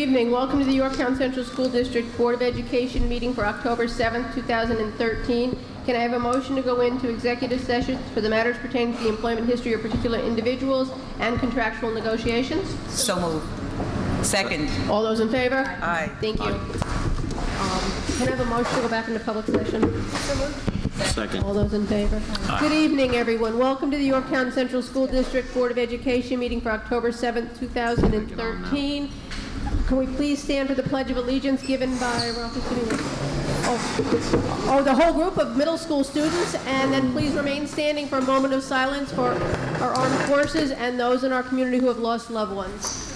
evening. Welcome to the Yorktown Central School District Board of Education meeting for October 7th, 2013. Can I have a motion to go into executive sessions for the matters pertaining to the employment history of particular individuals and contractual negotiations? So moved. Second. All those in favor? Aye. Thank you. Can I have a motion to go back into public session? Second. All those in favor? Good evening, everyone. Welcome to the Yorktown Central School District Board of Education meeting for October 7th, 2013. Can we please stand for the Pledge of Allegiance given by the whole group of middle school students, and then please remain standing for a moment of silence for our armed forces and those in our community who have lost loved ones.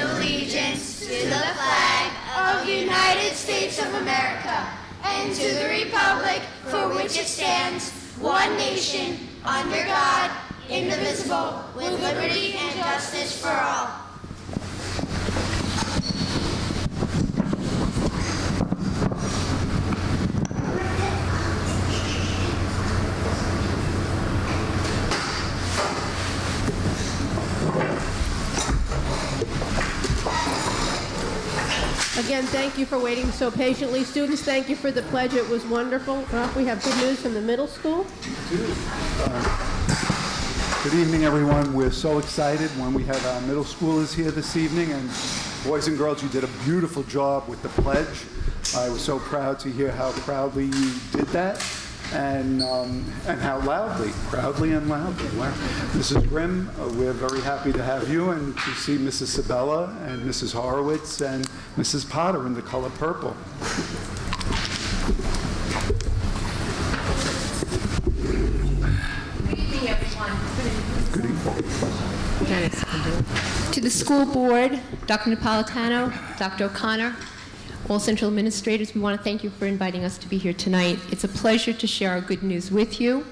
Allegiance to the flag of the United States of America and to the republic for which it stands, one nation, under God, indivisible, with liberty and justice for all. Again, thank you for waiting so patiently. Students, thank you for the pledge. It was wonderful. We have good news from the middle school. Good evening, everyone. We're so excited when we have our middle schoolers here this evening. And boys and girls, you did a beautiful job with the pledge. I was so proud to hear how proudly you did that, and how proudly and loudly. Wow. Mrs. Grimm, we're very happy to have you, and to see Mrs. Sabella and Mrs. Horowitz and Mrs. Potter in the color purple. Good evening, everyone. Good evening. To the school board, Dr. Napolitano, Dr. O'Connor, all central administrators, we want to thank you for inviting us to be here tonight. It's a pleasure to share our good news with you.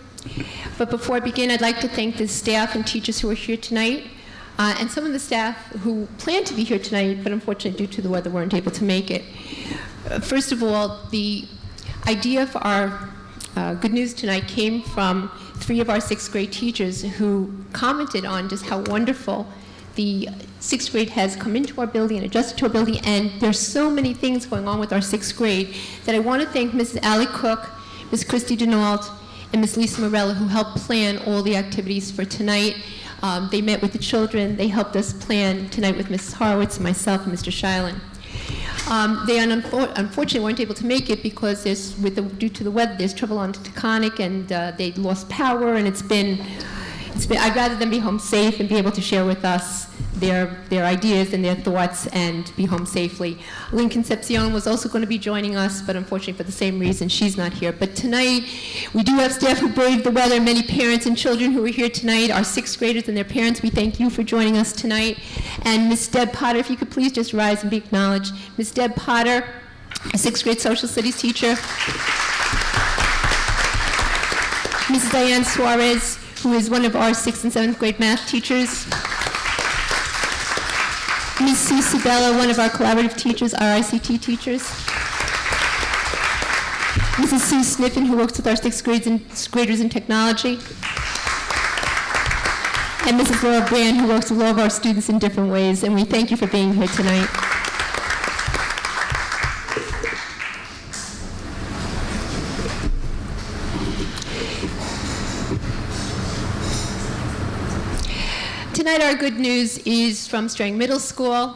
But before I begin, I'd like to thank the staff and teachers who are here tonight, and some of the staff who planned to be here tonight, but unfortunately due to the weather weren't able to make it. First of all, the idea for our good news tonight came from 3 of our 6th grade teachers who commented on just how wonderful the 6th grade has come into our building and adjusted to our building, and there's so many things going on with our 6th grade that I want to thank Mrs. Allie Cook, Ms. Christy Denault, and Ms. Lisa Morella, who helped plan all the activities for tonight. They met with the children. They helped us plan tonight with Mrs. Horowitz, myself, and Mr. Shilen. They unfortunately weren't able to make it because due to the weather, there's trouble on Taconic, and they lost power, and it's been, I'd rather them be home safe and be able to share with us their ideas and their thoughts and be home safely. Lynn Concepcion was also going to be joining us, but unfortunately for the same reason, she's not here. But tonight, we do have staff who braved the weather, many parents and children who are here tonight, our 6th graders and their parents. We thank you for joining us tonight. And Ms. Deb Potter, if you could please just rise and be acknowledged. Ms. Deb Potter, a 6th grade social studies teacher. Mrs. Diane Suarez, who is one of our 6th and 7th grade math teachers. Ms. Sue Sabella, one of our collaborative teachers, our ICT teachers. Mrs. Sue Sniffen, who works with our 6th graders in technology. And Mrs. Laura Brand, who works with all of our students in different ways. And we thank you for being here tonight. Tonight, our good news is from Strang Middle School.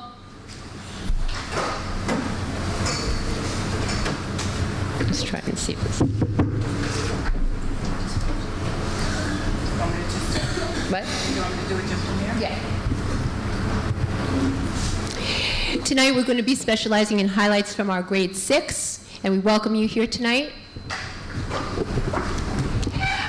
Let's try and see this. What? You want me to do it just from here? Yeah. Tonight, we're going to be specializing in highlights from our grade 6, and we welcome you here tonight.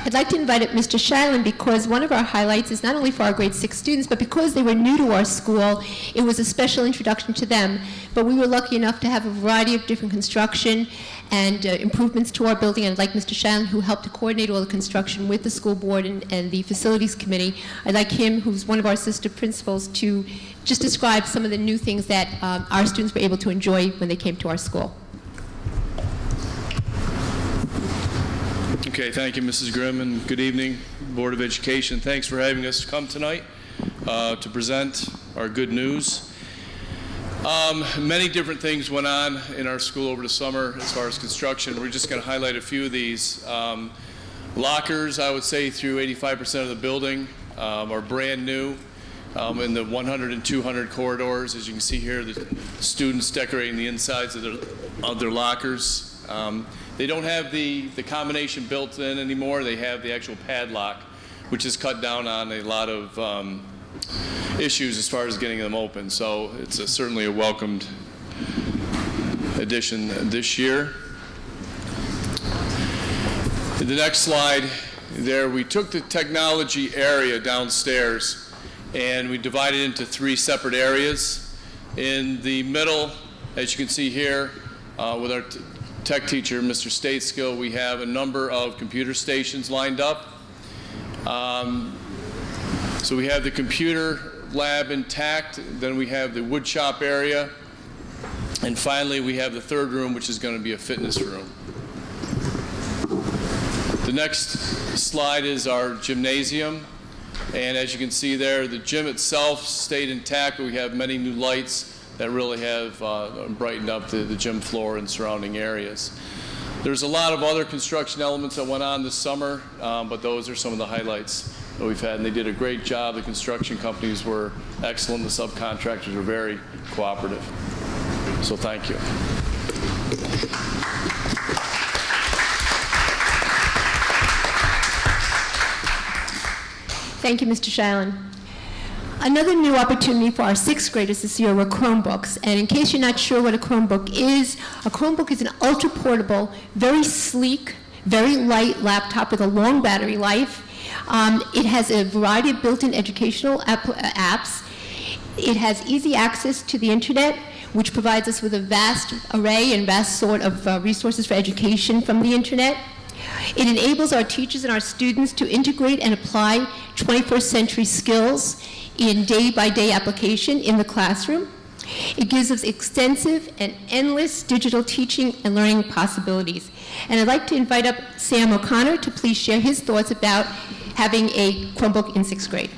I'd like to invite up Mr. Shilen because one of our highlights is not only for our grade 6 students, but because they were new to our school, it was a special introduction to them. But we were lucky enough to have a variety of different construction and improvements to our building. And I'd like Mr. Shilen, who helped to coordinate all the construction with the school board and the facilities committee, I'd like him, who's one of our assistant principals, to just describe some of the new things that our students were able to enjoy when they came to our school. Okay, thank you, Mrs. Grimm, and good evening, Board of Education. Thanks for having us come tonight to present our good news. Many different things went on in our school over the summer as far as construction. We're just going to highlight a few of these. Lockers, I would say, through 85% of the building are brand new. In the 100 and 200 corridors, as you can see here, the students decorating the insides of their lockers. They don't have the combination built in anymore. They have the actual padlock, which has cut down on a lot of issues as far as getting them open. So it's certainly a welcomed addition this year. In the next slide there, we took the technology area downstairs and we divided it into 3 separate areas. In the middle, as you can see here, with our tech teacher, Mr. Stateskill, we have a number of computer stations lined up. So we have the computer lab intact, then we have the wood shop area, and finally we have the third room, which is going to be a fitness room. The next slide is our gymnasium, and as you can see there, the gym itself stayed intact, but we have many new lights that really have brightened up the gym floor and surrounding areas. There's a lot of other construction elements that went on this summer, but those are some of the highlights that we've had, and they did a great job. The construction companies were excellent. The subcontractors were very cooperative. So thank you. Thank you, Mr. Shilen. Another new opportunity for our 6th graders this year were Chromebooks. And in case you're not sure what a Chromebook is an ultra-portable, very sleek, very light laptop with a long battery life. It has a variety of built-in educational apps. It has easy access to the internet, which provides us with a vast array and vast sort of resources for education from the internet. It enables our teachers and our students to integrate and apply 21st century skills in day-by-day application in the classroom. It gives us extensive and endless digital teaching and learning possibilities. And I'd like to invite up Sam O'Connor to please share his thoughts about having a Chromebook in 6th grade.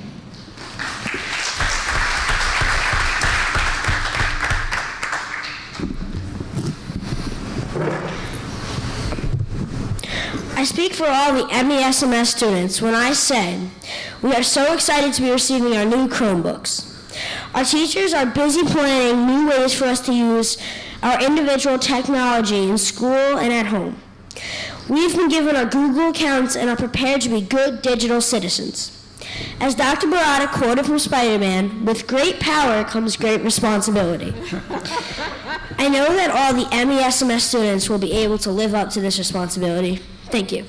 I speak for all the MESMS students when I say we are so excited to be receiving our new Chromebooks. Our teachers are busy planning new ways for us to use our individual technology in school and at home. We've been given our Google accounts and are prepared to be good digital citizens. As Dr. Barada quoted from Spider-Man, with great power comes great responsibility. I know that all the MESMS students will be able to live up to this responsibility. Thank you.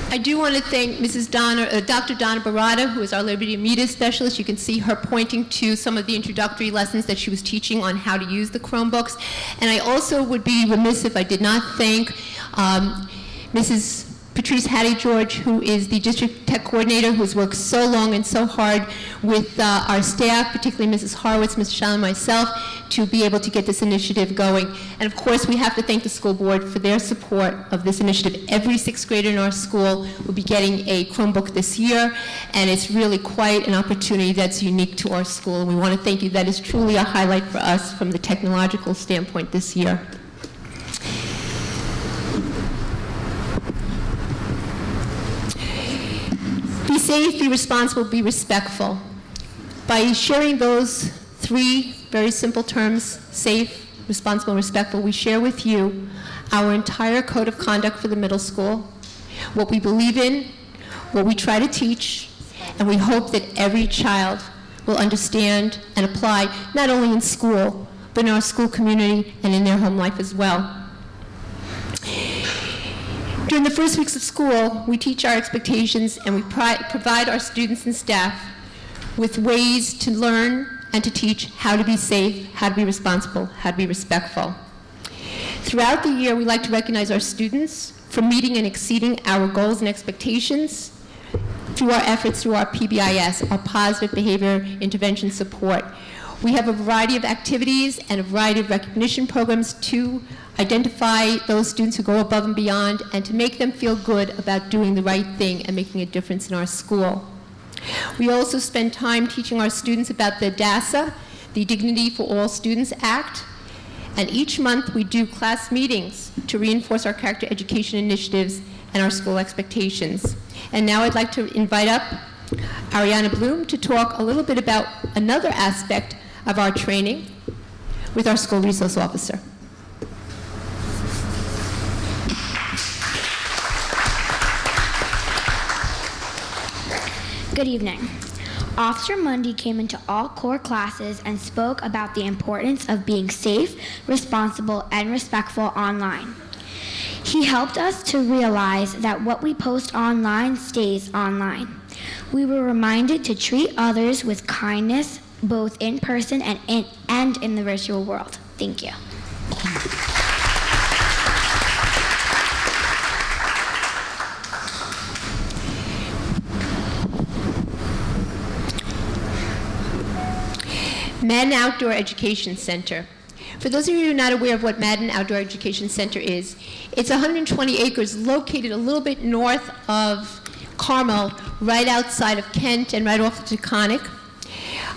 I do want to thank Dr. Donna Barada, who is our Liberty Media Specialist. You can see her pointing to some of the introductory lessons that she was teaching on how to use the Chromebooks. And I also would be remiss if I did not thank Mrs. Patrice Hattie-George, who is the district tech coordinator, who has worked so long and so hard with our staff, particularly Mrs. Horowitz, Mr. Shall, and myself, to be able to get this initiative going. And of course, we have to thank the school board for their support of this initiative. Every 6th grader in our school will be getting a Chromebook this year, and it's really quite an opportunity that's unique to our school. And we want to thank you. That is truly a highlight for us from the technological standpoint this year. Be safe, be responsible, be respectful. By sharing those 3 very simple terms, safe, responsible, and respectful, we share with you our entire code of conduct for the middle school, what we believe in, what we try to teach, and we hope that every child will understand and apply, not only in school, but in our school community and in their home life as well. During the first weeks of school, we teach our expectations and we provide our students and staff with ways to learn and to teach how to be safe, how to be responsible, how to be respectful. Throughout the year, we like to recognize our students for meeting and exceeding our goals and expectations through our efforts through our PBIS, our Positive Behavior Intervention Support. We have a variety of activities and a variety of recognition programs to identify those students who go above and beyond and to make them feel good about doing the right thing and making a difference in our school. We also spend time teaching our students about the DASA, the Dignity for All Students Act, and each month we do class meetings to reinforce our character education initiatives and our school expectations. And now I'd like to invite up Ariana Bloom to talk a little bit about another aspect of our training with our school resource officer. Good evening. Officer Mundy came into all core classes and spoke about the importance of being safe, responsible, and respectful online. He helped us to realize that what we post online stays online. We were reminded to treat others with kindness, both in person and in the virtual world. Thank you. Madden Outdoor Education Center. For those of you who are not aware of what Madden Outdoor Education Center is, it's 120 acres located a little bit north of Carmel, right outside of Kent and right off the Taconic.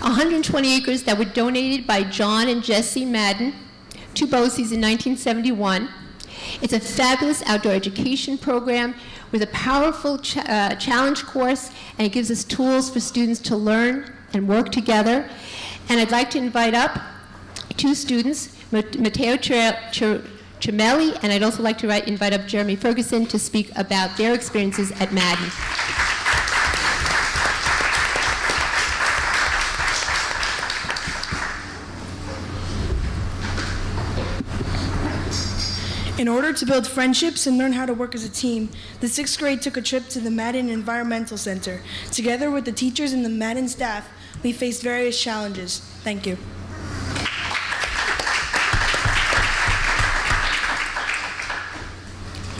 120 acres that were donated by John and Jesse Madden to BOCES in 1971. It's a fabulous outdoor education program with a powerful challenge course, and it gives us tools for students to learn and work together. And I'd like to invite up two students, Matteo Tremelli, and I'd also like to invite up Jeremy Ferguson to speak about their experiences at Madden. In order to build friendships and learn how to work as a team, the 6th grade took a trip to the Madden Environmental Center. Together with the teachers and the Madden staff, we faced various challenges. Thank you.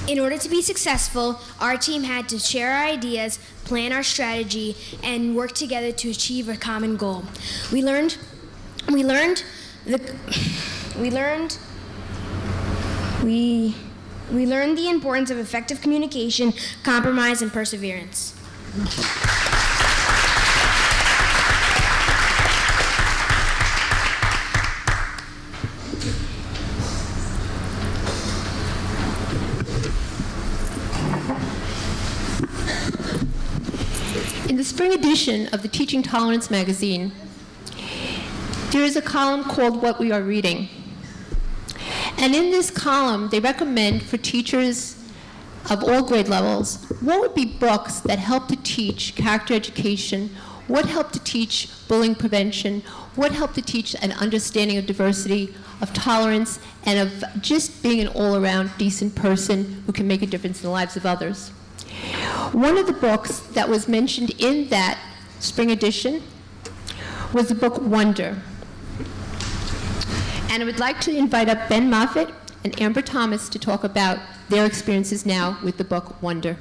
In order to be successful, our team had to share our ideas, plan our strategy, and work together to achieve a common goal. We learned the importance of effective communication, compromise, and perseverance. In the spring edition of the Teaching Tolerance magazine, there is a column called What We Are Reading. And in this column, they recommend for teachers of all grade levels, what would be books that help to teach character education, what help to teach bullying prevention, what help to teach an understanding of diversity, of tolerance, and of just being an all-around decent person who can make a difference in the lives of others. One of the books that was mentioned in that spring edition was the book Wonder. And I would like to invite up Ben Moffitt and Amber Thomas to talk about their experiences now with the book Wonder.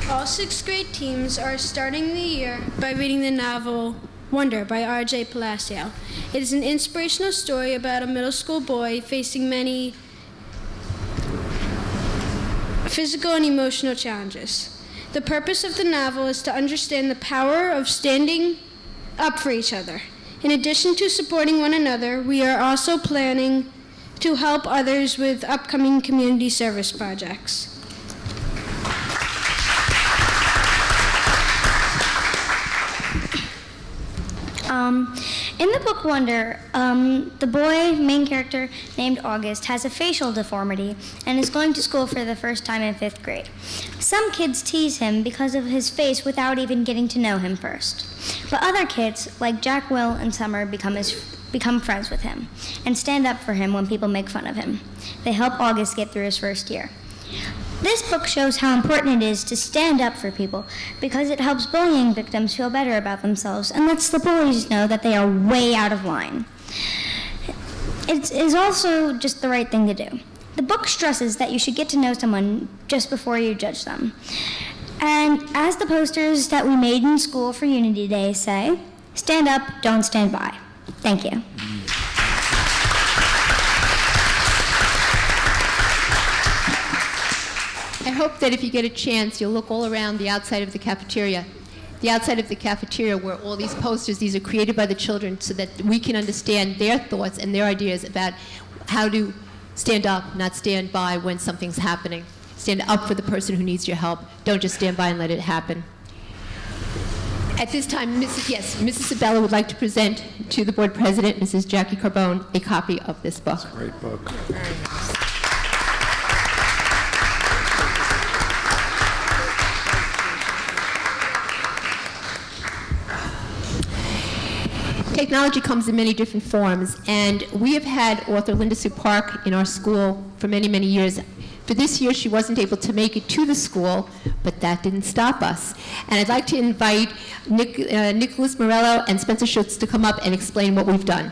All 6th grade teams are starting the year by reading the novel Wonder by R.J. Palacio. It is an inspirational story about a middle school boy facing many physical and emotional challenges. The purpose of the novel is to understand the power of standing up for each other. In addition to supporting one another, we are also planning to help others with upcoming community service projects. In the book Wonder, the boy, main character, named August, has a facial deformity and is going to school for the first time in 5th grade. Some kids tease him because of his face without even getting to know him first. But other kids, like Jack, Will, and Summer, become friends with him and stand up for him when people make fun of him. They help August get through his first year. This book shows how important it is to stand up for people because it helps bullying victims feel better about themselves and lets the bullies know that they are way out of line. It is also just the right thing to do. The book stresses that you should get to know someone just before you judge them. And as the posters that we made in school for Unity Day say, stand up, don't stand by. Thank you. I hope that if you get a chance, you'll look all around the outside of the cafeteria. The outside of the cafeteria where all these posters, these are created by the children so that we can understand their thoughts and their ideas about how to stand up, not stand by when something's happening. Stand up for the person who needs your help. Don't just stand by and let it happen. At this time, Mrs. Sabella would like to present to the board president, Mrs. Jackie Carbone, a copy of this book. Great book. Technology comes in many different forms, and we have had author Linda Sue Park in our school for many, many years. For this year, she wasn't able to make it to the school, but that didn't stop us. And I'd like to invite Nicholas Morello and Spencer Schutz to come up and explain what we've done.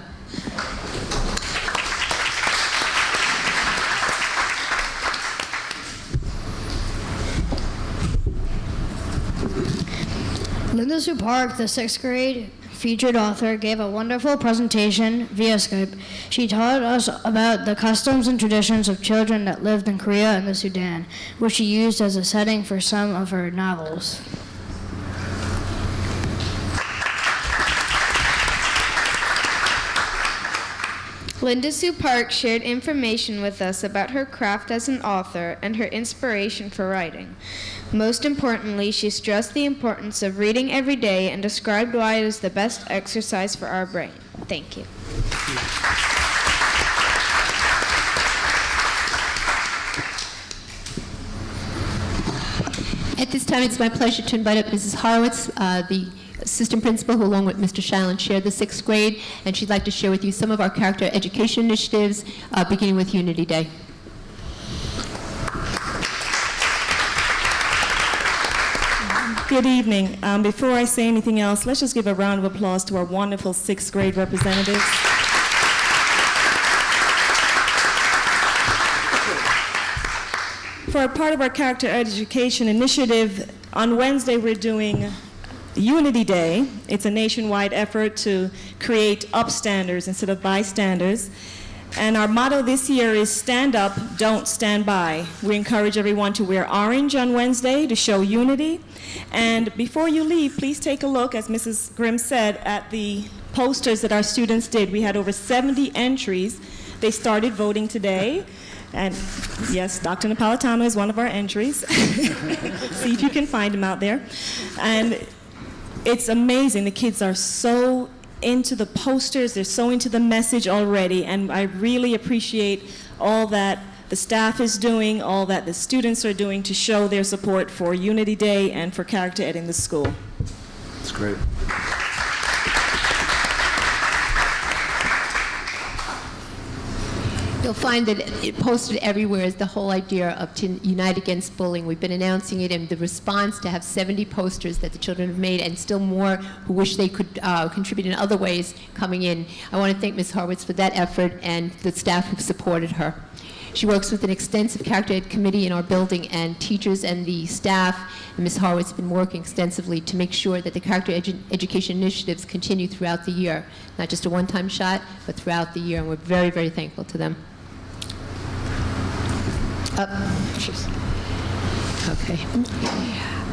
Linda Sue Park, the 6th grade featured author, gave a wonderful presentation via Skype. She taught us about the customs and traditions of children that lived in Korea and the Sudan, which she used as a setting for some of her novels. Linda Sue Park shared information with us about her craft as an author and her inspiration for writing. Most importantly, she stressed the importance of reading every day and described why it is the best exercise for our brain. Thank you. At this time, it's my pleasure to invite up Mrs. Horowitz, the assistant principal, who along with Mr. Shallon shared the 6th grade, and she'd like to share with you some of our character education initiatives, beginning with Unity Day. Good evening. Before I say anything else, let's just give a round of applause to our wonderful 6th grade representatives. For a part of our character education initiative, on Wednesday we're doing Unity Day. It's a nationwide effort to create upstanders instead of bystanders. And our motto this year is stand up, don't stand by. We encourage everyone to wear orange on Wednesday to show unity. And before you leave, please take a look, as Mrs. Grimm said, at the posters that our students did. We had over 70 entries. They started voting today. And yes, Dr. Napolitano is one of our entries. See if you can find him out there. And it's amazing. The kids are so into the posters, they're so into the message already, and I really appreciate all that the staff is doing, all that the students are doing to show their support for Unity Day and for character ed in the school. That's great. You'll find that it posted everywhere is the whole idea of to unite against bullying. We've been announcing it, and the response to have 70 posters that the children have made, and still more who wish they could contribute in other ways coming in. I want to thank Ms. Horwitz for that effort and the staff who supported her. She works with an extensive character ed committee in our building, and teachers and the staff, and Ms. Horwitz have been working extensively to make sure that the character education initiatives continue throughout the year. Not just a one-time shot, but throughout the year, and we're very, very thankful to them. Okay.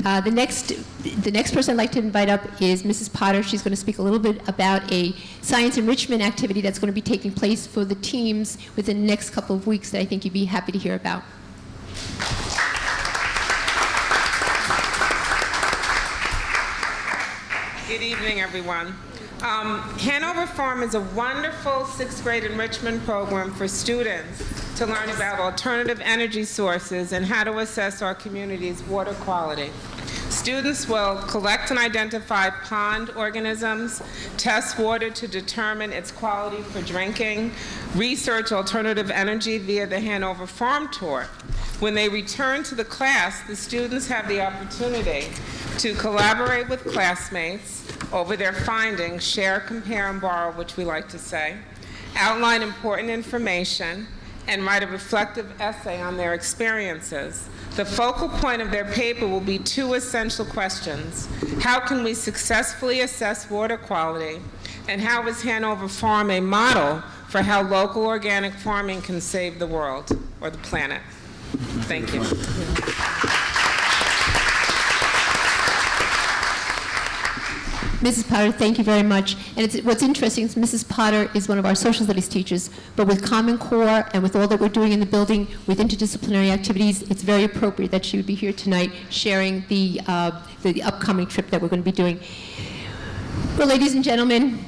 The next person I'd like to invite up is Mrs. Potter. She's going to speak a little bit about a science enrichment activity that's going to be taking place for the teams within the next couple of weeks that I think you'd be happy to hear about. Good evening, everyone. Hanover Farm is a wonderful 6th grade enrichment program for students to learn about alternative energy sources and how to assess our community's water quality. Students will collect and identify pond organisms, test water to determine its quality for drinking, research alternative energy via the Hanover Farm Tour. When they return to the class, the students have the opportunity to collaborate with classmates over their findings, share, compare, and borrow, which we like to say, outline important information, and write a reflective essay on their experiences. The focal point of their paper will be two essential questions. How can we successfully assess water quality? And how is Hanover Farm a model for how local organic farming can save the world or the planet? Thank you. Mrs. Potter, thank you very much. And what's interesting is Mrs. Potter is one of our social studies teachers, but with Common Core and with all that we're doing in the building with interdisciplinary activities, it's very appropriate that she would be here tonight sharing the upcoming trip that we're going to be doing. Well, ladies and gentlemen,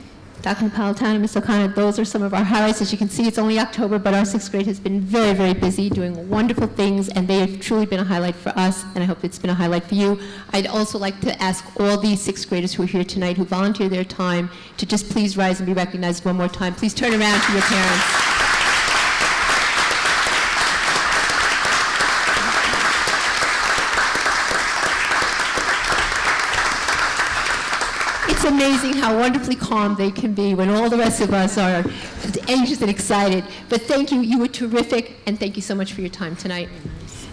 Dr. Napolitano, Ms. O'Connor, those are some of our highlights. As you can see, it's only October, but our sixth grade has been very, very busy doing wonderful things, and they have truly been a highlight for us, and I hope it's been a highlight for you. I'd also like to ask all the sixth graders who are here tonight who volunteer their time to just please rise and be recognized one more time. Please turn around to your parents. It's amazing how wonderfully calm they can be when all the rest of us are anxious and excited. But thank you. You were terrific, and thank you so much for your time tonight.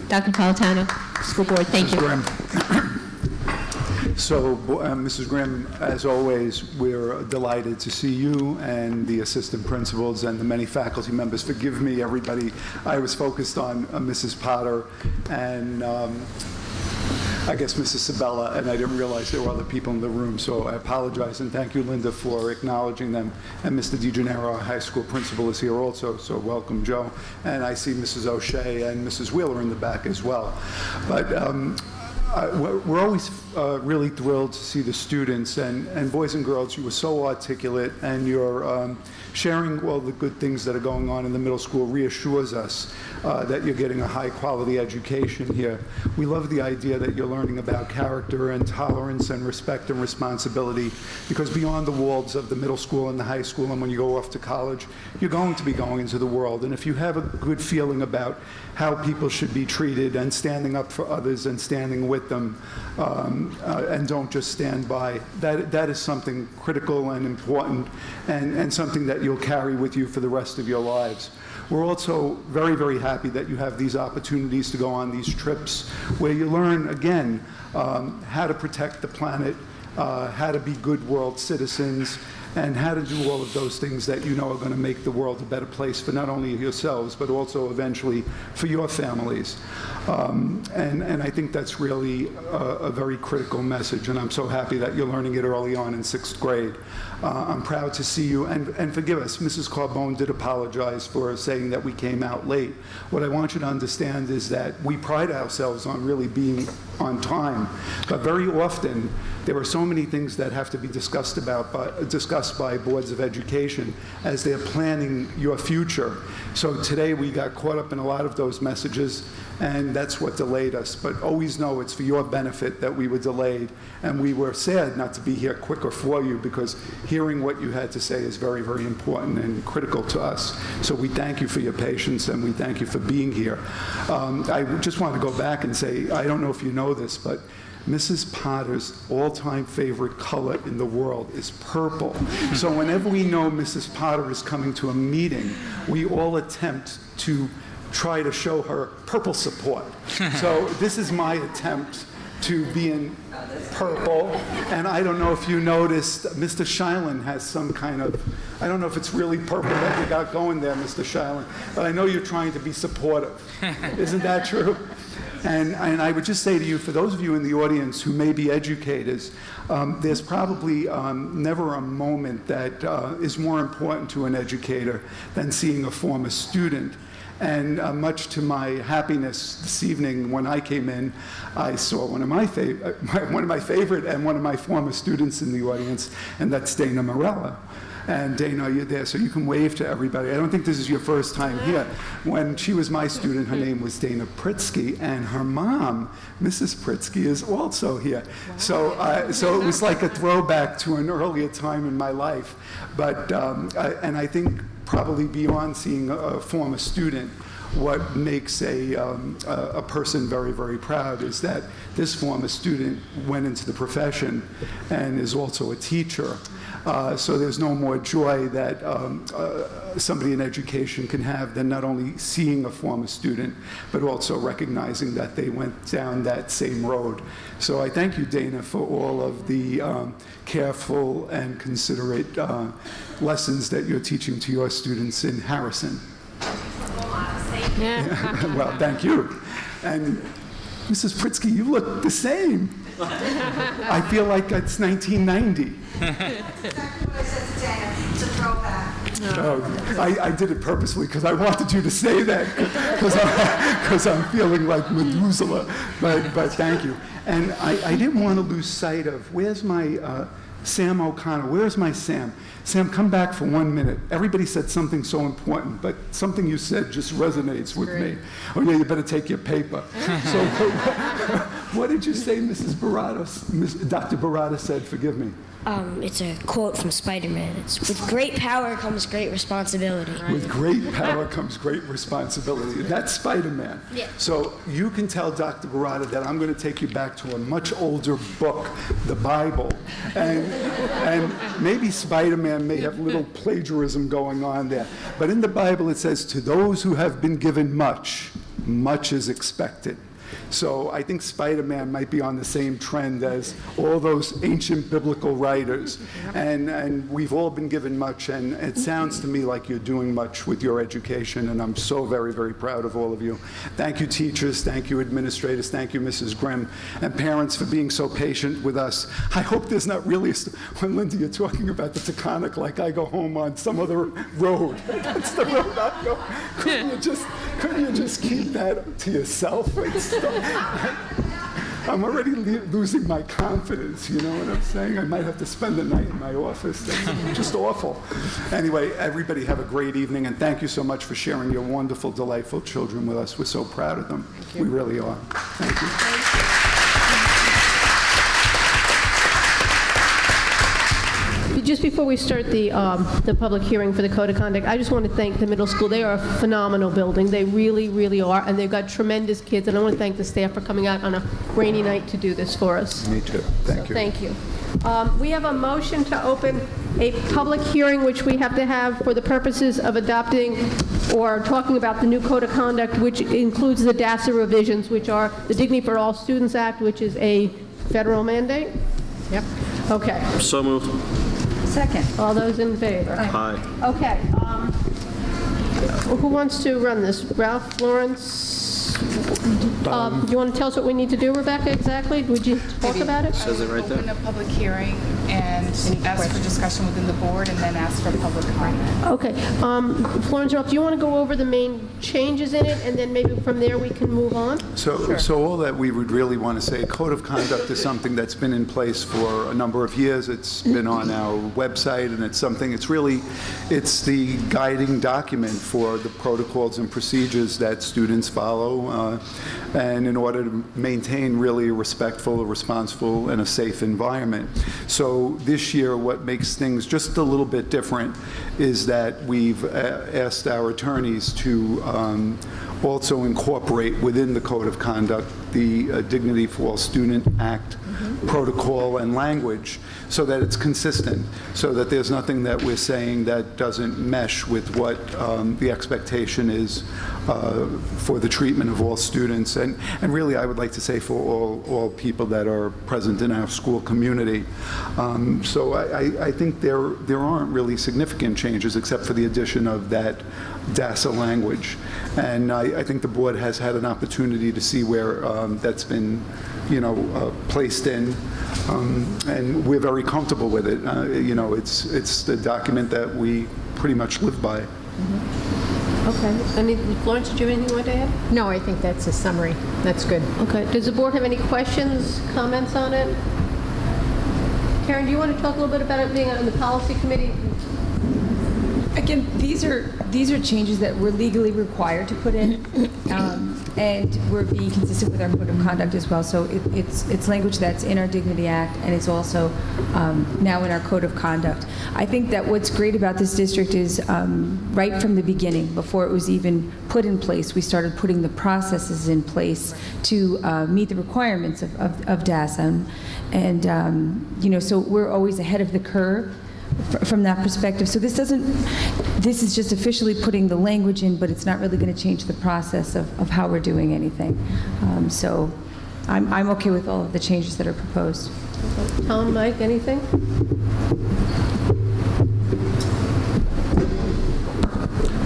Dr. Napolitano, School Board, thank you. So, Mrs. Grimm, as always, we're delighted to see you and the assistant principals and the many faculty members. Forgive me, everybody. I was focused on Mrs. Potter and I guess Mrs. Sabella, and I didn't realize there were other people in the room, so I apologize, and thank you, Linda, for acknowledging them. And Mr. DeGennaro, our high school principal, is here also, so welcome, Joe. And I see Mrs. O'Shea and Mrs. Wheeler in the back as well. But we're always really thrilled to see the students, and boys and girls, you were so articulate, and your sharing all the good things that are going on in the middle school reassures us that you're getting a high-quality education here. We love the idea that you're learning about character and tolerance and respect and responsibility, because beyond the walls of the middle school and the high school, and when you go off to college, you're going to be going into the world. And if you have a good feeling about how people should be treated and standing up for others and standing with them, and don't just stand by, that is something critical and important, and something that you'll carry with you for the rest of your lives. We're also very, very happy that you have these opportunities to go on these trips where you learn, again, how to protect the planet, how to be good world citizens, and how to do all of those things that you know are going to make the world a better place for not only yourselves, but also eventually for your families. And I think that's really a very critical message, and I'm so happy that you're learning it early on in sixth grade. I'm proud to see you, and forgive us, Mrs. Carbone did apologize for saying that we came out late. What I want you to understand is that we pride ourselves on really being on time, but very often there are so many things that have to be discussed by boards of education as they're planning your future. So today we got caught up in a lot of those messages, and that's what delayed us. But always know it's for your benefit that we were delayed, and we were sad not to be here quicker for you, because hearing what you had to say is very, very important and critical to us. So we thank you for your patience, and we thank you for being here. I just want to go back and say, I don't know if you know this, but Mrs. Potter's all-time favorite color in the world is purple. So whenever we know Mrs. Potter is coming to a meeting, we all attempt to try to show her purple support. So this is my attempt to be in purple. And I don't know if you noticed, Mr. Shilen has some kind of, I don't know if it's really purple that you got going there, Mr. Shilen, but I know you're trying to be supportive. Isn't that true? And I would just say to you, for those of you in the audience who may be educators, there's probably never a moment that is more important to an educator than seeing a former student. And much to my happiness this evening, when I came in, I saw one of my favorite and one of my former students in the audience, and that's Dana Morella. And Dana, you're there, so you can wave to everybody. I don't think this is your first time here. When she was my student, her name was Dana Pritzky, and her mom, Mrs. Pritzky, is also here. So it was like a throwback to an earlier time in my life. But and I think probably beyond seeing a former student, what makes a person very, very proud is that this former student went into the profession and is also a teacher. So there's no more joy that somebody in education can have than not only seeing a former student, but also recognizing that they went down that same road. So I thank you, Dana, for all of the careful and considerate lessons that you're teaching to your students in Harrison. Well, thank you. And Mrs. Pritzky, you look the same. I feel like it's 1990. It's a throwback. I did it purposely because I wanted you to say that because I'm feeling like Methuselah. But thank you. And I didn't want to lose sight of, where's my Sam O'Connor? Where's my Sam? Sam, come back for 1 minute. Everybody said something so important, but something you said just resonates with me. Oh yeah, you better take your paper. So what did you say, Mrs. Barada? Dr. Barada said, forgive me. It's a quote from Spider-Man. It's, with great power comes great responsibility. With great power comes great responsibility. That's Spider-Man. Yeah. So you can tell Dr. Barada that I'm going to take you back to a much older book, the Bible. And maybe Spider-Man may have little plagiarism going on there. But in the Bible it says, to those who have been given much, much is expected. So I think Spider-Man might be on the same trend as all those ancient biblical writers. And we've all been given much, and it sounds to me like you're doing much with your education, and I'm so very, very proud of all of you. Thank you, teachers. Thank you, administrators. Thank you, Mrs. Grimm, and parents for being so patient with us. I hope there's not really, when Linda, you're talking about the Taconic, like I go home on some other road. That's the road I go. Couldn't you just keep that to yourself? I'm already losing my confidence, you know what I'm saying? I might have to spend the night in my office. That's just awful. Anyway, everybody have a great evening, and thank you so much for sharing your wonderful, delightful children with us. We're so proud of them. We really are. Thank you. Just before we start the public hearing for the Code of Conduct, I just want to thank the middle school. They are a phenomenal building. They really, really are, and they've got tremendous kids, and I want to thank the staff for coming out on a rainy night to do this for us. Me too. Thank you. Thank you. We have a motion to open a public hearing, which we have to have for the purposes of adopting or talking about the new Code of Conduct, which includes the DASA revisions, which are the Dignity for All Students Act, which is a federal mandate. Yep. Okay. So moved. Second. All those in favor? Aye. Okay. Who wants to run this? Ralph, Lawrence? Do you want to tell us what we need to do, Rebecca, exactly? Would you talk about it? Says it right there. Open a public hearing and ask for discussion within the board and then ask for public comment. Okay. Florence, Ralph, do you want to go over the main changes in it, and then maybe from there we can move on? So all that we would really want to say, Code of Conduct is something that's been in place for a number of years. It's been on our website, and it's something, it's the guiding document for the protocols and procedures that students follow, and in order to maintain really a respectful, a responsible, and a safe environment. So this year, what makes things just a little bit different is that we've asked our attorneys to also incorporate within the Code of Conduct the Dignity for All Student Act protocol and language, so that it's consistent, so that there's nothing that we're saying that doesn't mesh with what the expectation is for the treatment of all students, and really I would like to say for all people that are present in our school community. So I think there aren't really significant changes except for the addition of that DASA language, and I think the board has had an opportunity to see where that's been, placed in, and we're very comfortable with it. It's the document that we pretty much live by. Okay. Florence, did you have anything you want to add? No, I think that's a summary. That's good. Okay. Does the board have any questions, comments on it? Karen, do you want to talk a little bit about it being on the policy committee? Again, these are changes that we're legally required to put in. And we're being consistent with our code of conduct as well. So it's language that's in our Dignity Act, and it's also now in our code of conduct. I think that what's great about this district is right from the beginning, before it was even put in place, we started putting the processes in place to meet the requirements of DASA. And so we're always ahead of the curve from that perspective. So this is just officially putting the language in, but it's not really going to change the process of how we're doing anything. So I'm okay with all of the changes that are proposed. Tom, Mike, anything?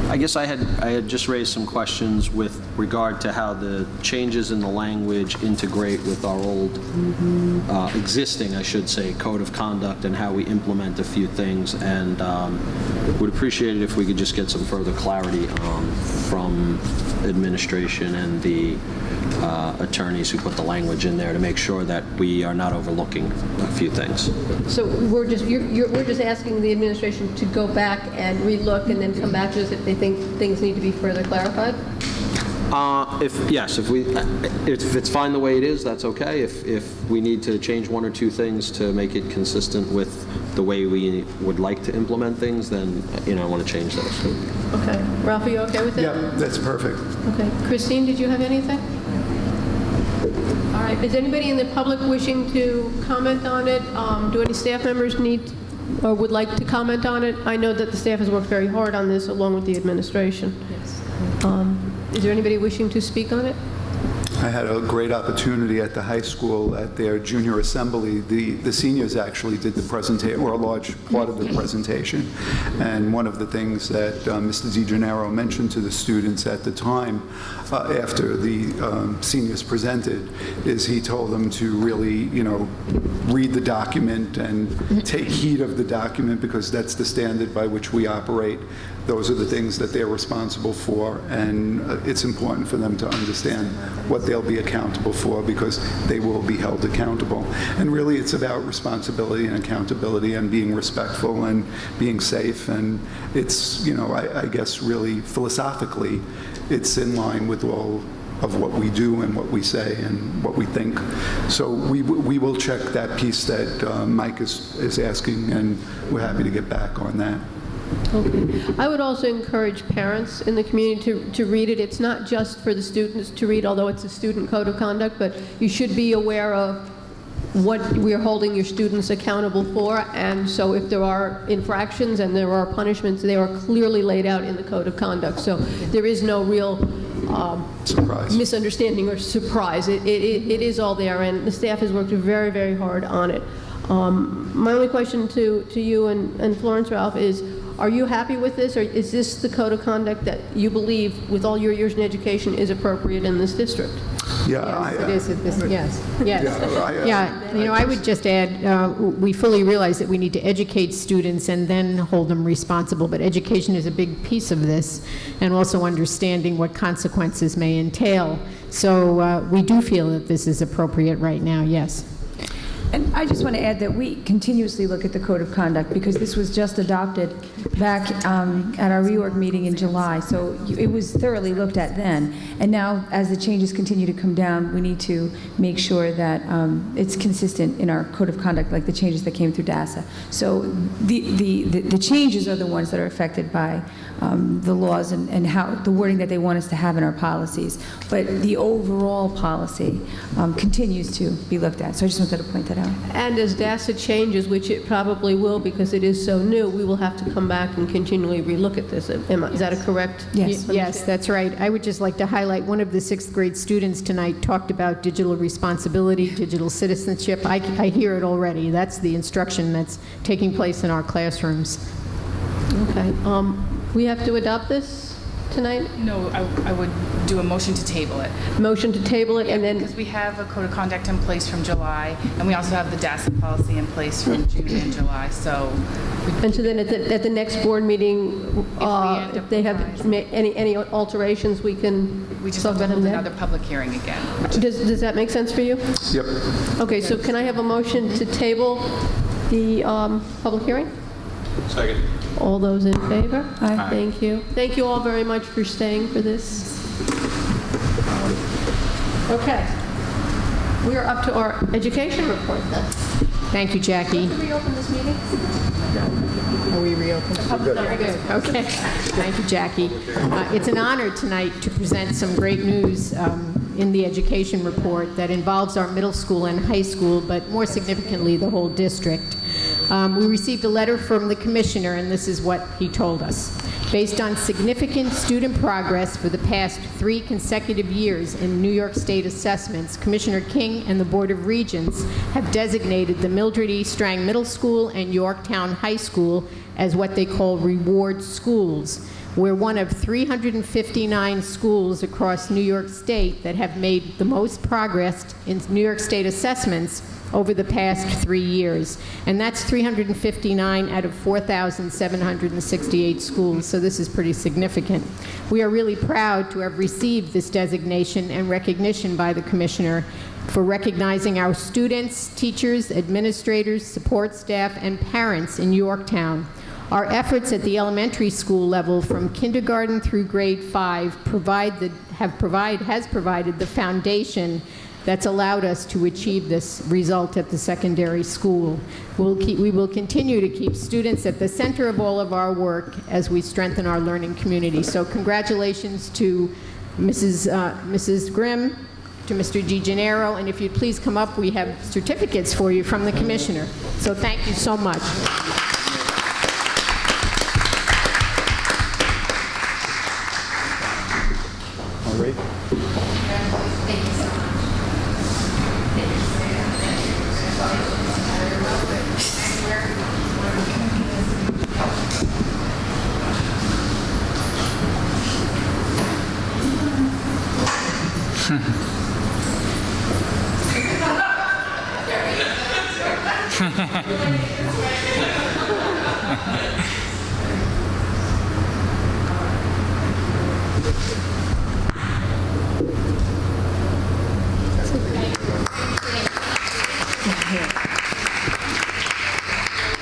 I guess I had just raised some questions with regard to how the changes in the language integrate with our old, existing, I should say, code of conduct and how we implement a few things. And would appreciate it if we could just get some further clarity from administration and the attorneys who put the language in there to make sure that we are not overlooking a few things. So we're just asking the administration to go back and relook and then come back to us if they think things need to be further clarified? If it's fine the way it is, that's okay. If we need to change one or two things to make it consistent with the way we would like to implement things, then I want to change those. Okay. Ralph, are you okay with that? Yeah, that's perfect. Okay. Christine, did you have anything? All right. Is anybody in the public wishing to comment on it? Do any staff members need or would like to comment on it? I know that the staff has worked very hard on this along with the administration. Yes. Is there anybody wishing to speak on it? I had a great opportunity at the high school at their junior assembly. The seniors actually did the presentation, or a large part of the presentation. And one of the things that Mr. DiGennaro mentioned to the students at the time, after the seniors presented, is he told them to really, read the document and take heed of the document, because that's the standard by which we operate. Those are the things that they're responsible for, and it's important for them to understand what they'll be accountable for, because they will be held accountable. And really, it's about responsibility and accountability and being respectful and being safe. And it's, I guess really philosophically, it's in line with all of what we do and what we say and what we think. So we will check that piece that Mike is asking, and we're happy to get back on that. Okay. I would also encourage parents in the community to read it. It's not just for the students to read, although it's a student code of conduct, but you should be aware of what we're holding your students accountable for. And so if there are infractions and there are punishments, they are clearly laid out in the code of conduct. So there is no real misunderstanding or surprise. It is all there, and the staff has worked very, very hard on it. My only question to you and Florence, Ralph, is, are you happy with this, or is this the code of conduct that you believe, with all your years in education, is appropriate in this district? Yeah, yes, it is. Yes. Yeah, I would just add, we fully realize that we need to educate students and then hold them responsible, but education is a big piece of this, and also understanding what consequences may entail. So we do feel that this is appropriate right now, yes. And I just want to add that we continuously look at the code of conduct, because this was just adopted back at our reorg meeting in July. So it was thoroughly looked at then. And now, as the changes continue to come down, we need to make sure that it's consistent in our code of conduct, like the changes that came through DASA. So the changes are the ones that are affected by the laws and how the wording that they want us to have in our policies. But the overall policy continues to be looked at. So I just wanted to point that out. And as DASA changes, which it probably will because it is so new, we will have to come back and continually relook at this. Is that a correct? Yes, that's right. I would just like to highlight one of the 6th grade students tonight talked about digital responsibility, digital citizenship. I hear it already. That's the instruction that's taking place in our classrooms. Okay. We have to adopt this tonight? No, I would do a motion to table it. Motion to table it, and then... Because we have a code of conduct in place from July, and we also have the DASA policy in place from June and July, so... And so then at the next board meeting, if they have any alterations, we can just talk about them then? another public hearing again. Does that make sense for you? Yep. Okay, so can I have a motion to table the public hearing? Second. All those in favor? Aye. Thank you. Thank you all very much for staying for this. Okay. We are up to our education report then. Thank you, Jackie. Can we reopen this meeting? Are we reopened? Very good. Okay. Thank you, Jackie. It's an honor tonight to present some great news in the education report that involves our middle school and high school, but more significantly, the whole district. We received a letter from the commissioner, and this is what he told us. Based on significant student progress for the past 3 consecutive years in New York State assessments, Commissioner King and the Board of Regents have designated the Mildred E. Strang Middle School and Yorktown High School as what they call reward schools. We're one of 359 schools across New York State that have made the most progress in New York State assessments over the past 3 years. And that's 359 out of 4,768 schools, so this is pretty significant. We are really proud to have received this designation and recognition by the Commissioner for recognizing our students, teachers, administrators, support staff, and parents in Yorktown. Our efforts at the elementary school level from kindergarten through grade 5 has provided the foundation that's allowed us to achieve this result at the secondary school. We will continue to keep students at the center of all of our work as we strengthen our learning community. So congratulations to Mrs. Grimm, to Mr. DeGennaro, and if you'd please come up, we have certificates for you from the Commissioner. So thank you so much. All right.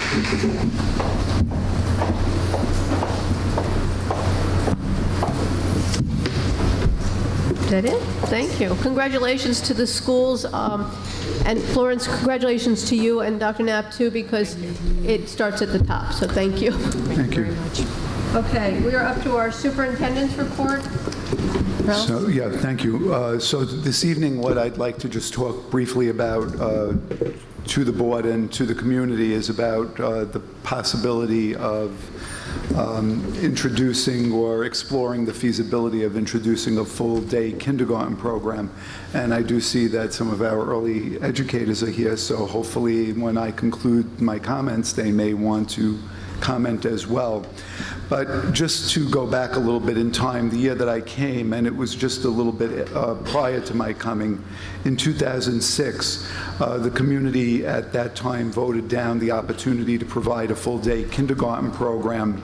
Thank you so much. Is that it? Thank you. Congratulations to the schools, and Florence, congratulations to you and Dr. Knapp too, because it starts at the top, so thank you. Thank you. Okay, we are up to our superintendent's report. Ralph? So, yeah, thank you. So this evening, what I'd like to just talk briefly about to the board and to the community is about the possibility of introducing or exploring the feasibility of introducing a full-day kindergarten program. And I do see that some of our early educators are here, so hopefully when I conclude my comments, they may want to comment as well. But just to go back a little bit in time, the year that I came, and it was just a little bit prior to my coming, in 2006, the community at that time voted down the opportunity to provide a full-day kindergarten program.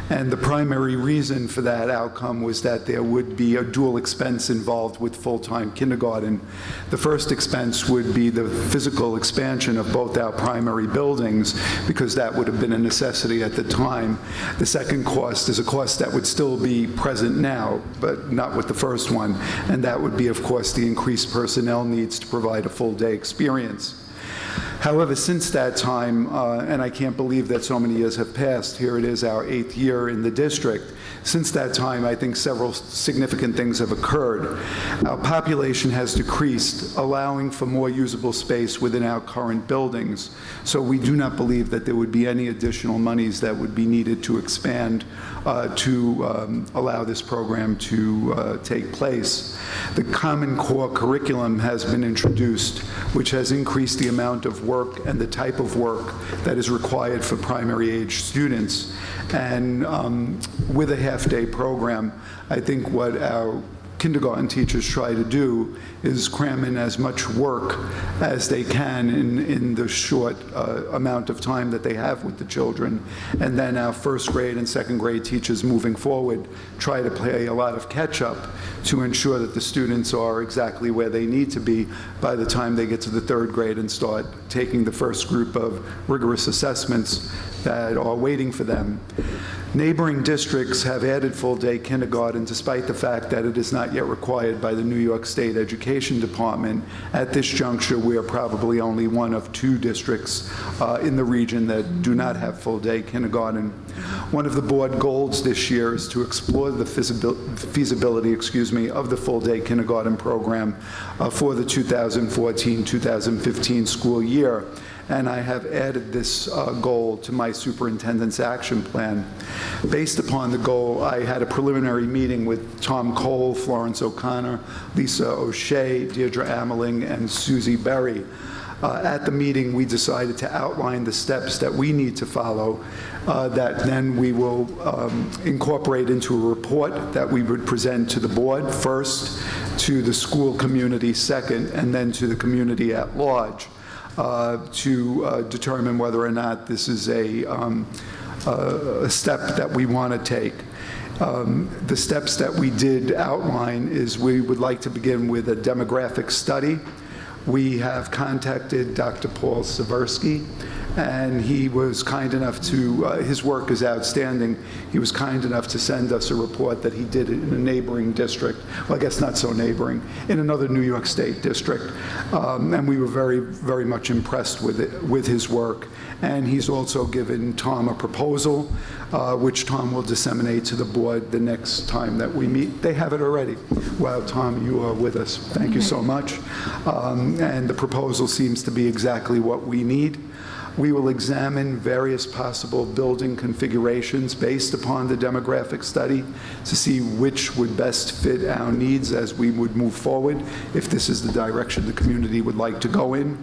And the primary reason for that outcome was that there would be a dual expense involved with full-time kindergarten. The first expense would be the physical expansion of both our primary buildings, because that would have been a necessity at the time. The second cost is a cost that would still be present now, but not with the first one, and that would be, of course, the increased personnel needs to provide a full-day experience. However, since that time, and I can't believe that so many years have passed, here it is our 8th year in the district. Since that time, I think several significant things have occurred. Our population has decreased, allowing for more usable space within our current buildings. So we do not believe that there would be any additional monies that would be needed to expand to allow this program to take place. The Common Core curriculum has been introduced, which has increased the amount of work and the type of work that is required for primary age students. And with a half-day program, I think what our kindergarten teachers try to do is cram in as much work as they can in the short amount of time that they have with the children. And then our first grade and second grade teachers moving forward try to play a lot of catch up to ensure that the students are exactly where they need to be by the time they get to the third grade and start taking the first group of rigorous assessments that are waiting for them. Neighboring districts have added full-day kindergarten despite the fact that it is not yet required by the New York State Education Department. At this juncture, we are probably only one of 2 districts in the region that do not have full-day kindergarten. One of the board goals this year is to explore the feasibility, of the full-day kindergarten program for the 2014-2015 school year. And I have added this goal to my superintendent's action plan. Based upon the goal, I had a preliminary meeting with Tom Cole, Florence O'Connor, Lisa O'Shea, Deirdre Ameling, and Susie Berry. At the meeting, we decided to outline the steps that we need to follow that then we will incorporate into a report that we would present to the board first, to the school community second, and then to the community at large. To determine whether or not this is a step that we want to take. The steps that we did outline is we would like to begin with a demographic study. We have contacted Dr. Paul Seversky, and he was kind enough to, his work is outstanding. He was kind enough to send us a report that he did in a neighboring district, well, I guess not so neighboring, in another New York State district. And we were very, very much impressed with his work. And he's also given Tom a proposal, which Tom will disseminate to the board the next time that we meet. They have it already. Wow, Tom, you are with us. Thank you so much. And the proposal seems to be exactly what we need. We will examine various possible building configurations based upon the demographic study to see which would best fit our needs as we would move forward, if this is the direction the community would like to go in.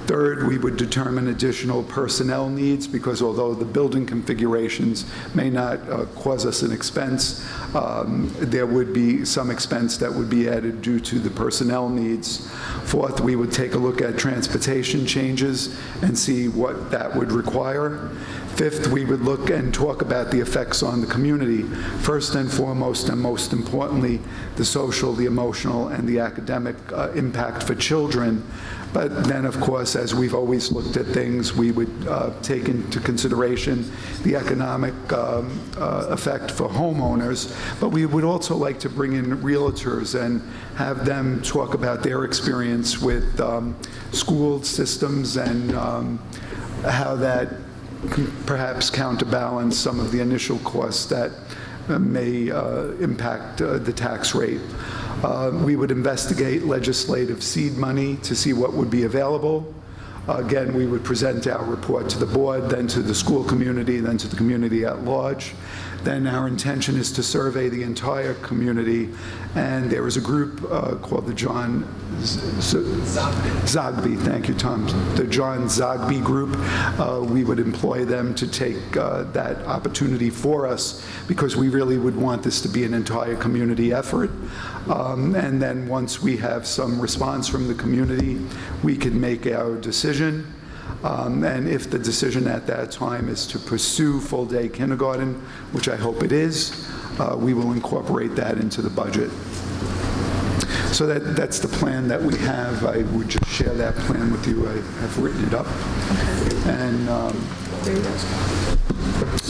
Third, we would determine additional personnel needs, because although the building configurations may not cause us an expense, there would be some expense that would be added due to the personnel needs. Fourth, we would take a look at transportation changes and see what that would require. Fifth, we would look and talk about the effects on the community. First and foremost, and most importantly, the social, the emotional, and the academic impact for children. But then, of course, as we've always looked at things, we would take into consideration the economic effect for homeowners. But we would also like to bring in realtors and have them talk about their experience with school systems and how that can perhaps counterbalance some of the initial costs that may impact the tax rate. We would investigate legislative seed money to see what would be available. Again, we would present our report to the board, then to the school community, then to the community at large. Then our intention is to survey the entire community, and there is a group called the John Zogby, thank you, Tom, the John Zogby Group. We would employ them to take that opportunity for us, because we really would want this to be an entire community effort. And then once we have some response from the community, we can make our decision. And if the decision at that time is to pursue full-day kindergarten, which I hope it is, we will incorporate that into the budget. So that's the plan that we have. I would just share that plan with you. I have written it up. And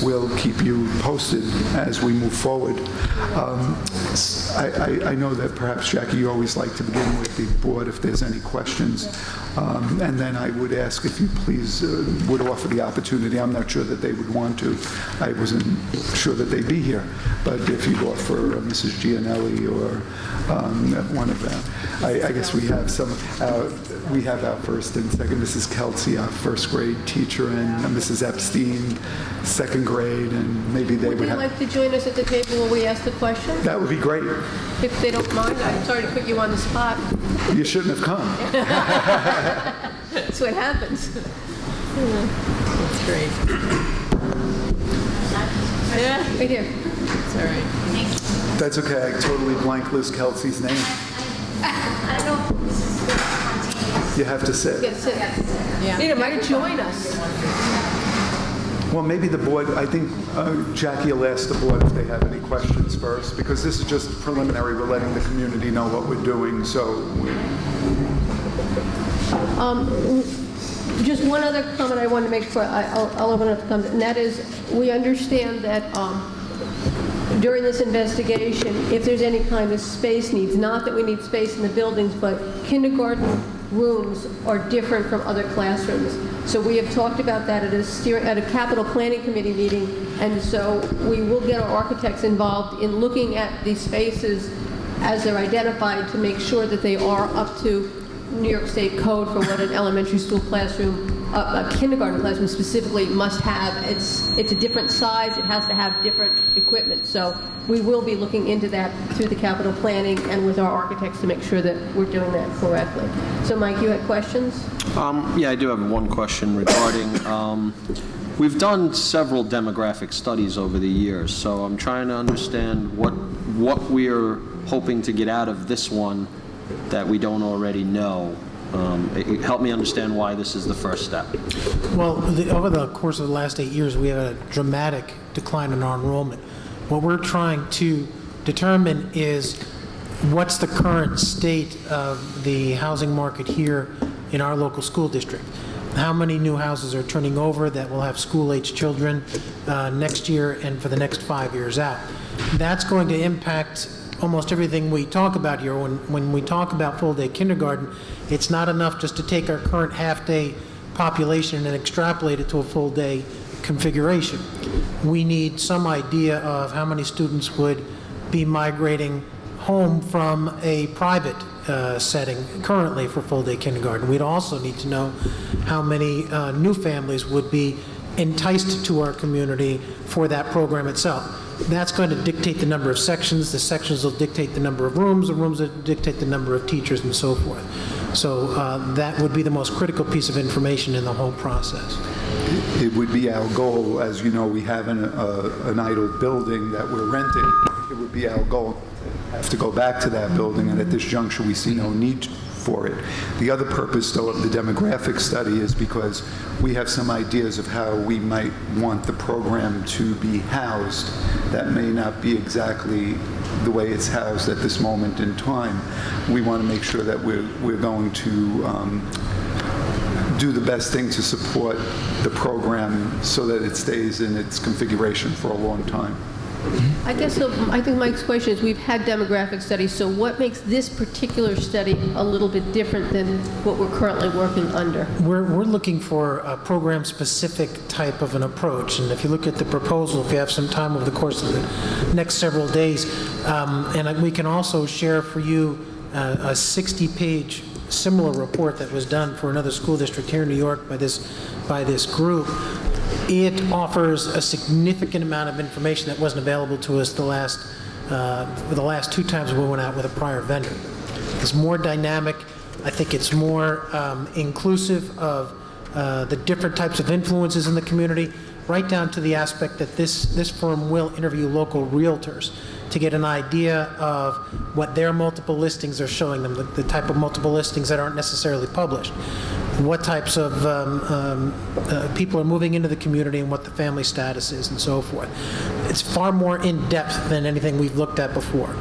we'll keep you posted as we move forward. I know that perhaps, Jackie, you always like to begin with the board if there's any questions. And then I would ask if you please would offer the opportunity. I'm not sure that they would want to. I wasn't sure that they'd be here. But if you'd offer Mrs. Gianelli or one of them. I guess we have some, we have our first and second, Mrs. Kelsey, our first grade teacher, and Mrs. Epstein, second grade, and maybe they would Would have. you like to join us at the table while we ask the question? That would be great. If they don't mind, I'm sorry to put you on the spot. You shouldn't have come. That's what happens. That's great. Yeah, right here. It's all right. That's okay. I totally blanked Liz Kelsey's name. I don't know. You have to sit. Get sit. Yeah. Nita might join us. Well, maybe the board, I think Jackie will ask the board if they have any questions first, because this is just preliminary. We're letting the community know what we're doing, so. Just one other comment I wanted to make before I'll open up the comment, and that is, we understand that during this investigation, if there's any kind of space needs, not that we need space in the buildings, but kindergarten rooms are different from other classrooms. So we have talked about that at a capital planning committee meeting, and so we will get our architects involved in looking at these spaces as they're identified to make sure that they are up to New York State code for what an elementary school classroom, a kindergarten classroom specifically, must have. It's a different size. It has to have different equipment. So we will be looking into that through the capital planning and with our architects to make sure that we're doing that correctly. So Mike, you had questions? Yeah, I do have one question regarding, we've done several demographic studies over the years, so I'm trying to understand what we're hoping to get out of this one that we don't already know. Help me understand why this is the first step. Well, over the course of the last 8 years, we have a dramatic decline in our enrollment. What we're trying to determine is what's the current state of the housing market here in our local school district. How many new houses are turning over that will have school-age children next year and for the next 5 years out. That's going to impact almost everything we talk about here. When we talk about full-day kindergarten, it's not enough just to take our current half-day population and extrapolate it to a full-day configuration. We need some idea of how many students would be migrating home from a private setting currently for full-day kindergarten. We'd also need to know how many new families would be enticed to our community for that program itself. That's going to dictate the number of sections. The sections will dictate the number of rooms. The rooms will dictate the number of teachers and so forth. So that would be the most critical piece of information in the whole process. It would be our goal, as you know, we have an idle building that we're renting. It would be our goal to have to go back to that building, and at this juncture we see no need for it. The other purpose, though, of the demographic study is because we have some ideas of how we might want the program to be housed that may not be exactly the way it's housed at this moment in time. We want to make sure that we're going to do the best thing to support the program so that it stays in its configuration for a long time. I guess I think Mike's question is, we've had demographic studies, so what makes this particular study a little bit different than what we're currently working under? We're looking for a program-specific type of an approach, and if you look at the proposal, if you have some time over the course of the next several days, and we can also share for you a 60-page similar report that was done for another school district here in New York by this group. It offers a significant amount of information that wasn't available to us the last 2 times we went out with a prior vendor. It's more dynamic. I think it's more inclusive of the different types of influences in the community, right down to the aspect that this firm will interview local realtors to get an idea of what their multiple listings are showing them, the type of multiple listings that aren't necessarily published, what types of people are moving into the community and what the family status is and so forth. It's far more in-depth than anything we've looked at before.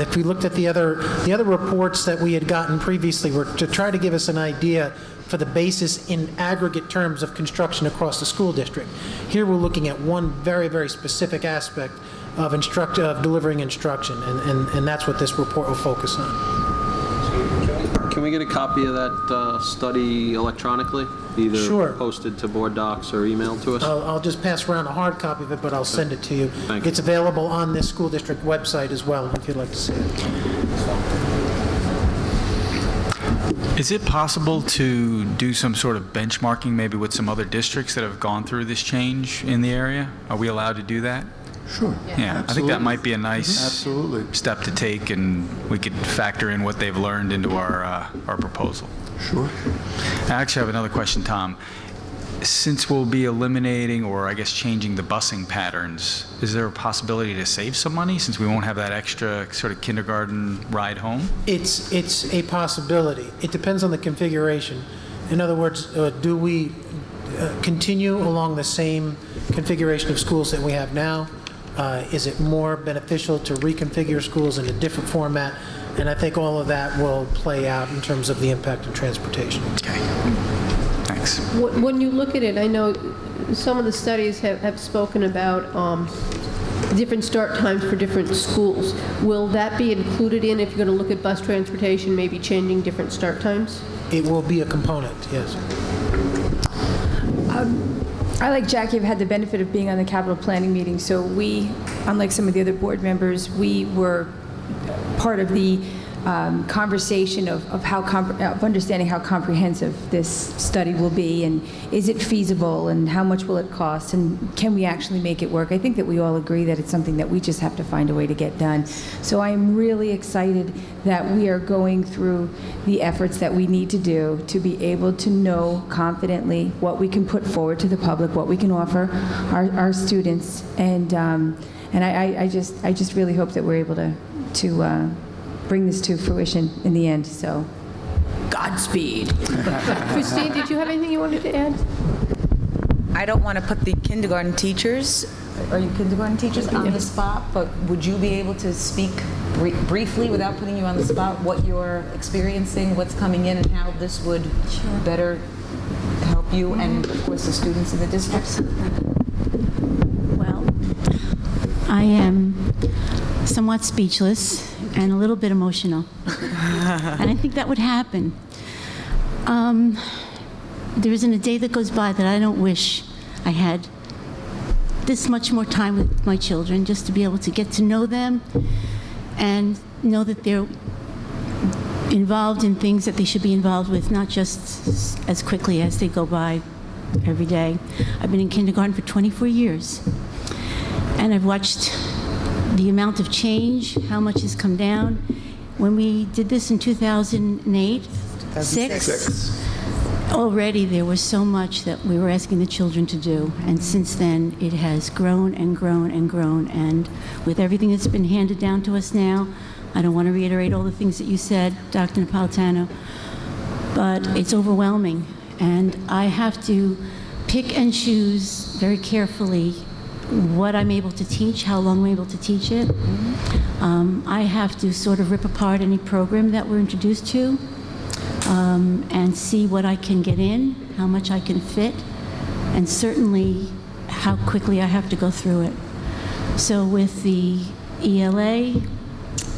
If we looked at the other reports that we had gotten previously were to try to give us an idea for the basis in aggregate terms of construction across the school district. Here we're looking at one very, very specific aspect of delivering instruction, and that's what this report will focus on. Can we get a copy of that study electronically? Either Sure. posted to board docs or emailed to us? I'll just pass around a hard copy of it, but I'll send it to you. Thank you. It's available on this school district website as well, if you'd like to see it. Is it possible to do some sort of benchmarking maybe with some other districts that have gone through this change in the area? Are we allowed to do that? Sure. Yeah, I think that might be a nice step to take, and we could factor in what they've learned into our proposal. Sure. I actually have another question, Tom. Since we'll be eliminating, or I guess changing the busing patterns, is there a possibility to save some money since we won't have that extra sort of kindergarten ride home? It's a possibility. It depends on the configuration. In other words, do we continue along the same configuration of schools that we have now? Is it more beneficial to reconfigure schools in a different format? And I think all of that will play out in terms of the impact of transportation. Okay. Thanks. When you look at it, I know some of the studies have spoken about different start times for different schools. Will that be included in, if you're going to look at bus transportation, maybe changing different start times? It will be a component, yes. I, like Jackie, have had the benefit of being on the capital planning meeting, so we, unlike some of the other board members, we were part of the conversation of understanding how comprehensive this study will be, and is it feasible, and how much will it cost, and can we actually make it work? I think that we all agree that it's something that we just have to find a way to get done. So I am really excited that we are going through the efforts that we need to do to be able to know confidently what we can put forward to the public, what we can offer our students, and I just really hope that we're able to bring this to fruition in the end. So, Godspeed. Christine, did you have anything you wanted to add? I don't want to put the kindergarten teachers, are you kindergarten teachers, on the spot, but would you be able to speak briefly, without putting you on the spot, what you're experiencing, what's coming in, and how this would better help you and, of course, the students in the district? Well, I am somewhat speechless and a little bit emotional. And I think that would happen. There isn't a day that goes by that I don't wish I had this much more time with my children, just to be able to get to know them and know that they're involved in things that they should be involved with, not just as quickly as they go by every day. I've been in kindergarten for 24 years, and I've watched the amount of change, how much has come down. When we did this in 2008, already there was so much that we were asking the children to do, and since then it has grown and grown and grown, and with everything that's been handed down to us now, I don't want to reiterate all the things that you said, Dr. Napolitano, but it's overwhelming, and I have to pick and choose very carefully what I'm able to teach, how long I'm able to teach it. I have to sort of rip apart any program that we're introduced to and see what I can get in, how much I can fit, and certainly how quickly I have to go through it. So with the ELA,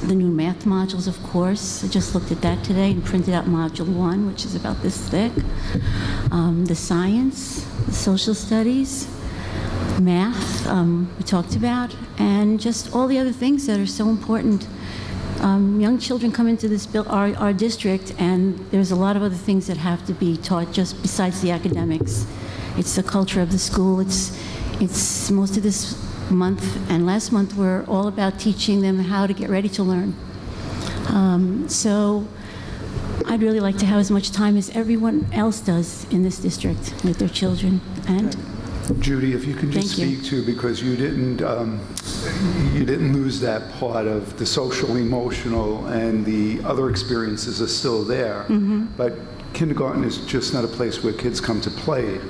the new math modules, of course, I just looked at that today and printed out module 1, which is about this thick. The science, the social studies, math, we talked about, and just all the other things that are so important. Young children come into our district, and there's a lot of other things that have to be taught just besides the academics. It's the culture of the school. It's most of this month and last month were all about teaching them how to get ready to learn. So I'd really like to have as much time as everyone else does in this district with their children. And Judy, if you can just speak to, because you didn't lose that part of the social, emotional, and the other experiences are still there. But kindergarten is just not a place where kids come to play.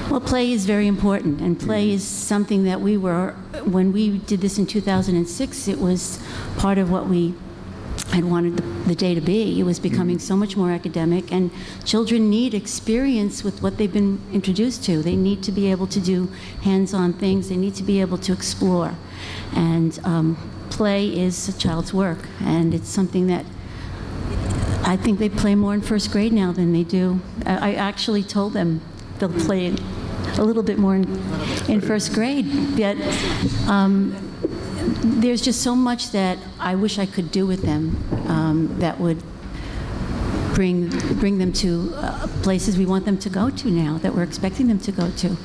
Well, play is very important, and play is something that when we did this in 2006, it was part of what we had wanted the day to be. It was becoming so much more academic, and children need experience with what they've been introduced to. They need to be able to do hands-on things. They need to be able to explore. And play is a child's work, and it's something that I think they play more in first grade now than they do. I actually told them they'll play a little bit more in first grade, yet there's just so much that I wish I could do with them that would bring them to places we want them to go to now, that we're expecting them to go to.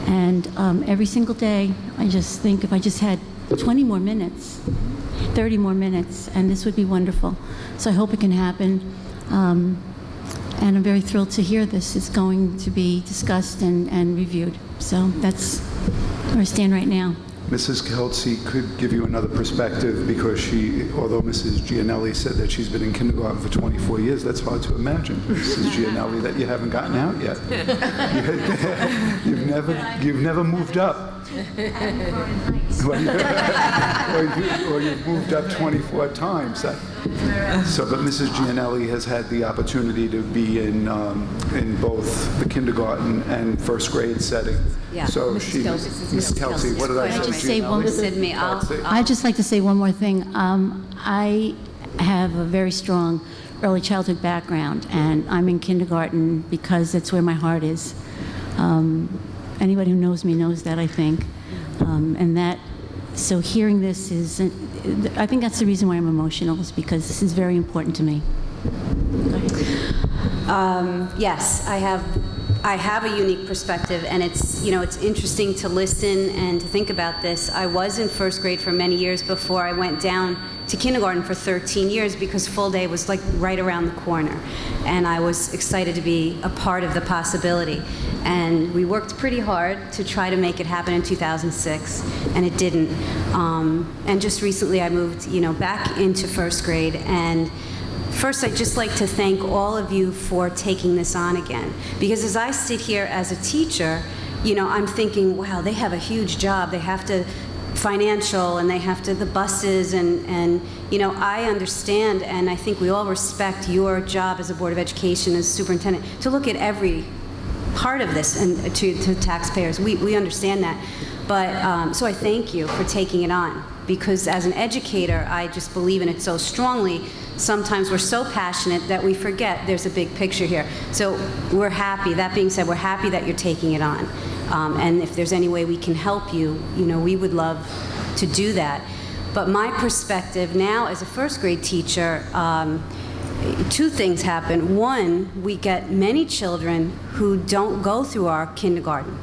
And every single day, I just think if I just had 20 more minutes, 30 more minutes, and this would be wonderful. So I hope it can happen. And I'm very thrilled to hear this is going to be discussed and reviewed. So that's where I stand right now. Mrs. Kelsey could give you another perspective, because although Mrs. Gianelli said that she's been in kindergarten for 24 years, that's hard to imagine, Mrs. Gianelli, that you haven't gotten out yet. You've never moved up. or you've moved up 24 times. But Mrs. Gianelli has had the opportunity to be in both the kindergarten and first grade setting. Yeah. So Mrs. Kelsey, what did I say? I'd just like to say one more thing. I have a very strong early childhood background, and I'm in kindergarten because that's where my heart is. Anybody who knows me knows that, I think. So hearing this is, I think that's the reason why I'm emotional, is because this is very important to me. Yes, I have a unique perspective, and it's interesting to listen and to think about this. I was in first grade for many years before I went down to kindergarten for 13 years because full day was like right around the corner, and I was excited to be a part of the possibility. And we worked pretty hard to try to make it happen in 2006, and it didn't. And just recently I moved, back into first grade. And first, I'd just like to thank all of you for taking this on again. Because as I sit here as a teacher, I'm thinking, wow, they have a huge job. They have to financial, and they have to the buses, and I understand, and I think we all respect your job as a Board of Education, as superintendent, to look at every part of this, and to taxpayers. We understand that. But so I thank you for taking it on, because as an educator, I just believe in it so strongly. Sometimes we're so passionate that we forget there's a big picture here. So we're happy. That being said, we're happy that you're taking it on. And if there's any way we can help you, we would love to do that. But my perspective now as a first grade teacher, two things happen. One, we get many children who don't go through our kindergarten.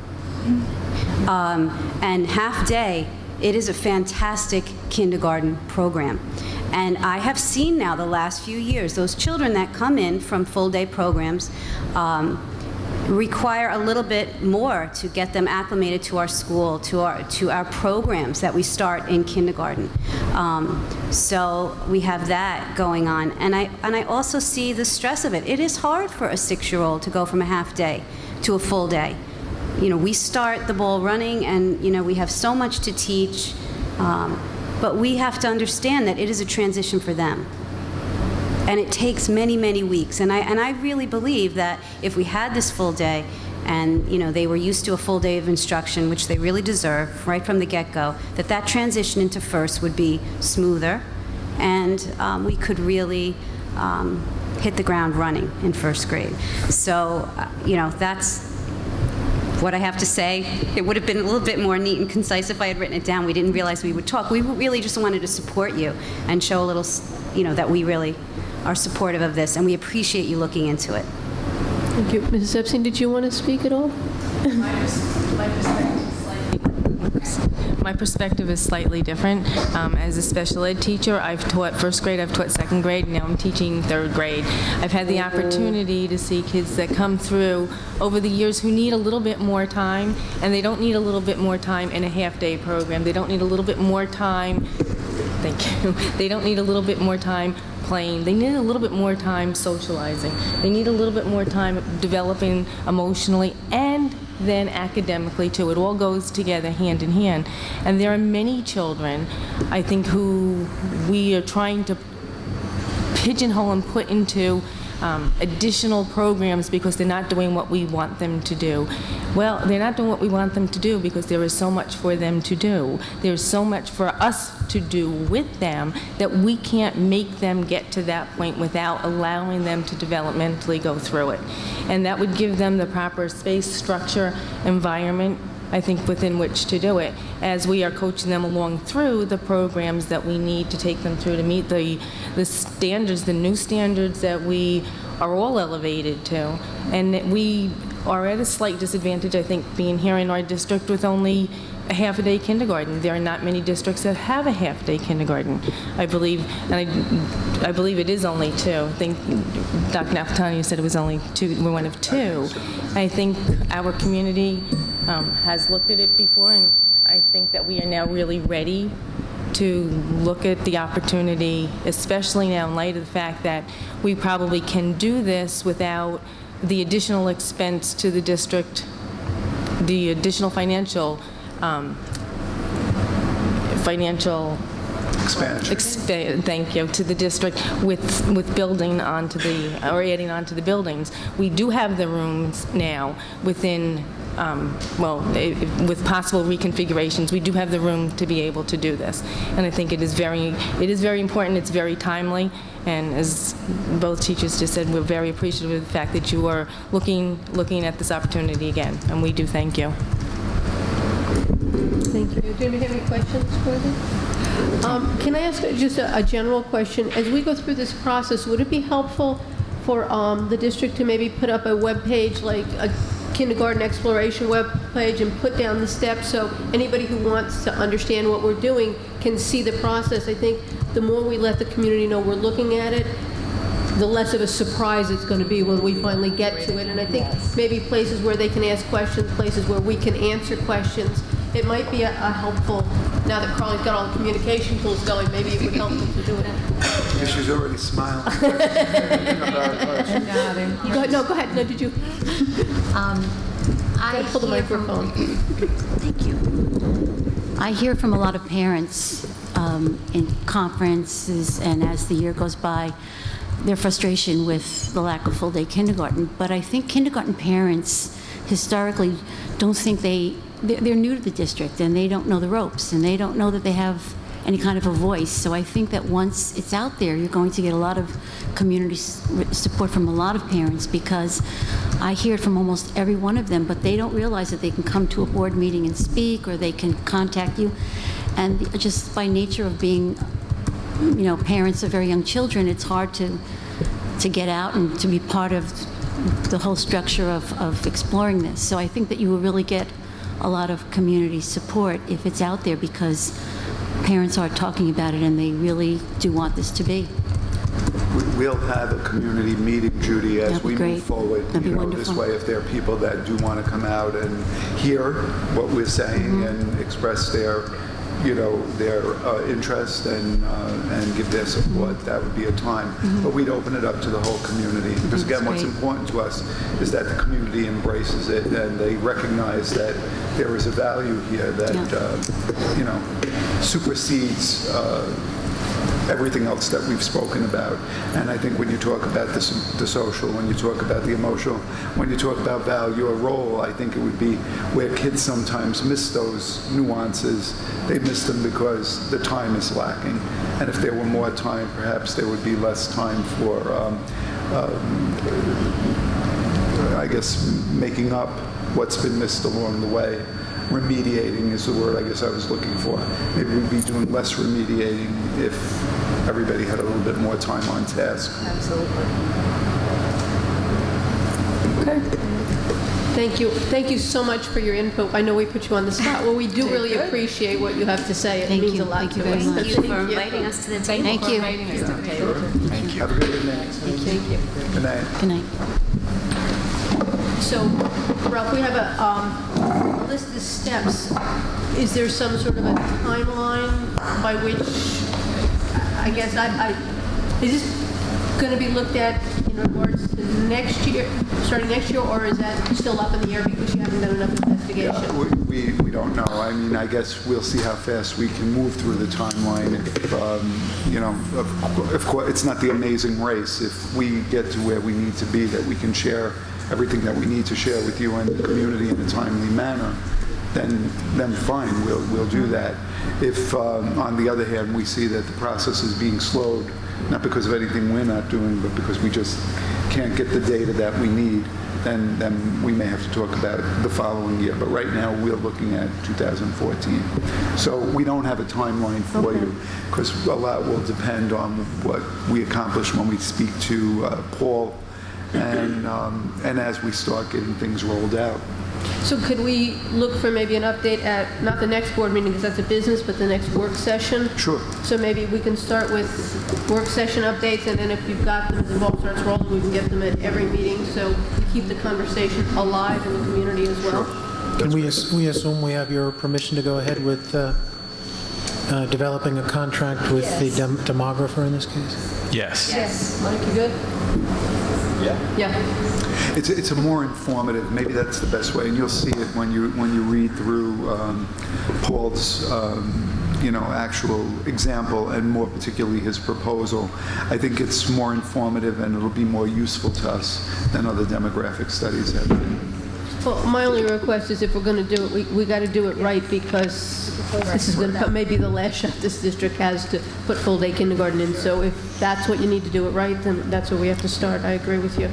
And half day, it is a fantastic kindergarten program. And I have seen now the last few years, those children that come in from full day programs require a little bit more to get them acclimated to our school, to our programs that we start in kindergarten. So we have that going on. And I also see the stress of it. It is hard for a 6-year-old to go from a half day to a full day. We start the ball running, and we have so much to teach, but we have to understand that it is a transition for them. And it takes many, many weeks. And I really believe that if we had this full day, and they were used to a full day of instruction, which they really deserve right from the get-go, that transition into first would be smoother, and we could really hit the ground running in first grade. So, that's what I have to say. It would have been a little bit more neat and concise if I had written it down. We didn't realize we would talk. We really just wanted to support you and show a little, that we really are supportive of this, and we appreciate you looking into it. Thank you. Mrs. Epstein, did you want to speak at all? My perspective is slightly different. As a special ed teacher, I've taught first grade, I've taught second grade, and now I'm teaching third grade. I've had the opportunity to see kids that come through over the years who need a little bit more time, and they don't need a little bit more time in a half-day program. They don't need a little bit more time, thank you, they don't need a little bit more time playing. They need a little bit more time socializing. They need a little bit more time developing emotionally and then academically too. It all goes together hand in hand. And there are many children, I think, who we are trying to pigeonhole and put into additional programs because they're not doing what we want them to do. Well, they're not doing what we want them to do because there is so much for them to do. There's so much for us to do with them that we can't make them get to that point without allowing them to developmentally go through it. And that would give them the proper space, structure, environment, I think, within which to do it, as we are coaching them along through the programs that we need to take them through to meet the standards, the new standards that we are all elevated to. And that we are at a slight disadvantage, I think, being here in our district with only a half-a-day kindergarten. There are not many districts that have a half-day kindergarten, I believe, and I believe it is only 2. I think Dr. Napolitano said it was only 2. We're one of 2. I think our community has looked at it before, and I think that we are now really ready to look at the opportunity, especially now in light of the fact that we probably can do this without the additional expense to the district, the additional financial financial thank you, to the district with building onto or adding onto the buildings. We do have the rooms now within, with possible reconfigurations, we do have the room to be able to do this. And I think it is very important, it's very timely, and as both teachers just said, we're very appreciative of the fact that you are looking at this opportunity again, and we do thank you. Thank you. Do anybody have any questions for them? Can I ask just a general question? As we go through this process, would it be helpful for the district to maybe put up a web page, like a kindergarten exploration web page, and put down the steps so anybody who wants to understand what we're doing can see the process? I think the more we let the community know we're looking at it, the less of a surprise it's going to be when we finally get to it. And I think maybe places where they can ask questions, places where we can answer questions, it might be a helpful, now that Carly's got all the communication tools going, maybe it would help them to do it. Yeah, she's already smiling. Go ahead. No, go ahead. No, did you? I pull the microphone. Thank you. I hear from a lot of parents in conferences and as the year goes by, their frustration with the lack of full-day kindergarten. But I think kindergarten parents historically don't think they're new to the district, and they don't know the ropes, and they don't know that they have any kind of a voice. So I think that once it's out there, you're going to get a lot of community support from a lot of parents, because I hear it from almost every one of them, but they don't realize that they can come to a board meeting and speak, or they can contact you. And just by nature of being, parents of very young children, it's hard to get out and to be part of the whole structure of exploring this. So I think that you will really get a lot of community support if it's out there, because parents are talking about it and they really do want this to be. We'll have a community meeting, Judy, as we move forward. That'd be wonderful. This way, if there are people that do want to come out and hear what we're saying and express their interest and give their support, that would be a time. But we'd open it up to the whole community. Because again, what's important to us is that the community embraces it and they recognize that there is a value here that, supersedes everything else that we've spoken about. And I think when you talk about the social, when you talk about the emotional, when you talk about value or role, I think it would be where kids sometimes miss those nuances. They miss them because the time is lacking. And if there were more time, perhaps there would be less time for, making up what's been missed along the way. Remediating is the word I guess I was looking for. Maybe we'd be doing less remediating if everybody had a little bit more time on task. Absolutely. Okay. Thank you. Thank you so much for your input. I know we put you on the spot. Well, we do really appreciate what you have to say. It means a lot to us. Thank you for inviting us to the table. Thank you. Thank you. Have a good evening. Thank you. Good night. Good night. So, Ralph, we have a list of steps. Is there some sort of a timeline by which, I guess, is this going to be looked at in regards to next year, starting next year, or is that still up in the air because you haven't done enough investigation? Yeah, we don't know. I mean, I guess we'll see how fast we can move through the timeline. Of course, it's not the amazing race. If we get to where we need to be, that we can share everything that we need to share with you and the community in a timely manner, then fine, we'll do that. If, on the other hand, we see that the process is being slowed, not because of anything we're not doing, but because we just can't get the data that we need, then we may have to talk about it the following year. But right now, we're looking at 2014. So we don't have a timeline for you, because a lot will depend on what we accomplish when we speak to Paul and as we start getting things rolled out. So could we look for maybe an update at, not the next board meeting because that's a business, but the next work session? Sure. So maybe we can start with work session updates, and then if you've got them, as the ball starts rolling, we can get them at every meeting, so we keep the conversation alive in the community as well. Sure. Can we assume we have your permission to go ahead with developing a contract with the demographer in this case? Yes. Yes. Mike, you good? Yeah. It's a more informative, maybe that's the best way, and you'll see it when you read through Paul's actual example, and more particularly his proposal. I think it's more informative and it'll be more useful to us than other demographic studies have been. Well, my only request is if we're going to do it, we got to do it right, because this is going to maybe the last shot this district has to put full-day kindergarten in. So if that's what you need to do it right, then that's where we have to start. I agree with you.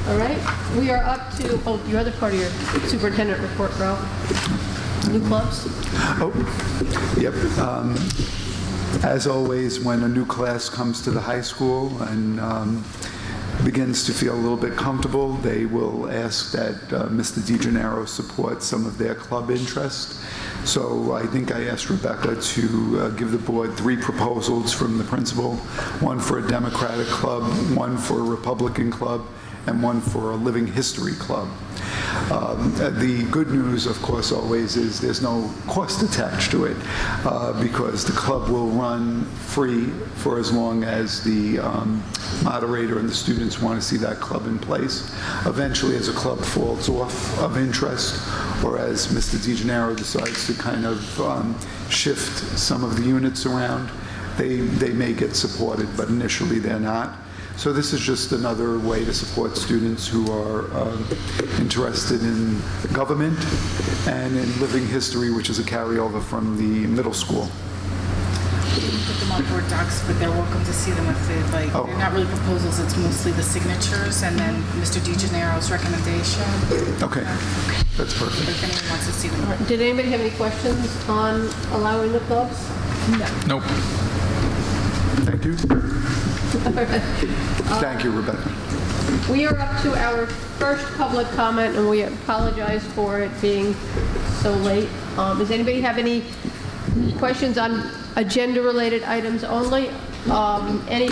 All right. We are up to, your other part of your superintendent report, Ralph. New clubs? Oh, yep. As always, when a new class comes to the high school and begins to feel a little bit comfortable, they will ask that Mr. DeGennaro support some of their club interest. So I think I asked Rebecca to give the board 3 proposals from the principal, one for a Democratic club, one for a Republican club, and one for a living history club. The good news, of course, always is there's no cost attached to it, because the club will run free for as long as the moderator and the students want to see that club in place. Eventually, as a club falls off of interest, or as Mr. DeGennaro decides to kind of shift some of the units around, they may get supported, but initially they're not. So this is just another way to support students who are interested in government and in living history, which is a carryover from the middle school. Put them on board docs, but they're welcome to see them if they like. Oh. They're not really proposals, it's mostly the signatures and then Mr. DeGennaro's recommendation. Okay, that's perfect. If anyone wants to see them. Did anybody have any questions on allowing the clubs? No. Nope. Thank you. Thank you, Rebecca. We are up to our first public comment, and we apologize for it being so late. Does anybody have any questions on agenda-related items only? Any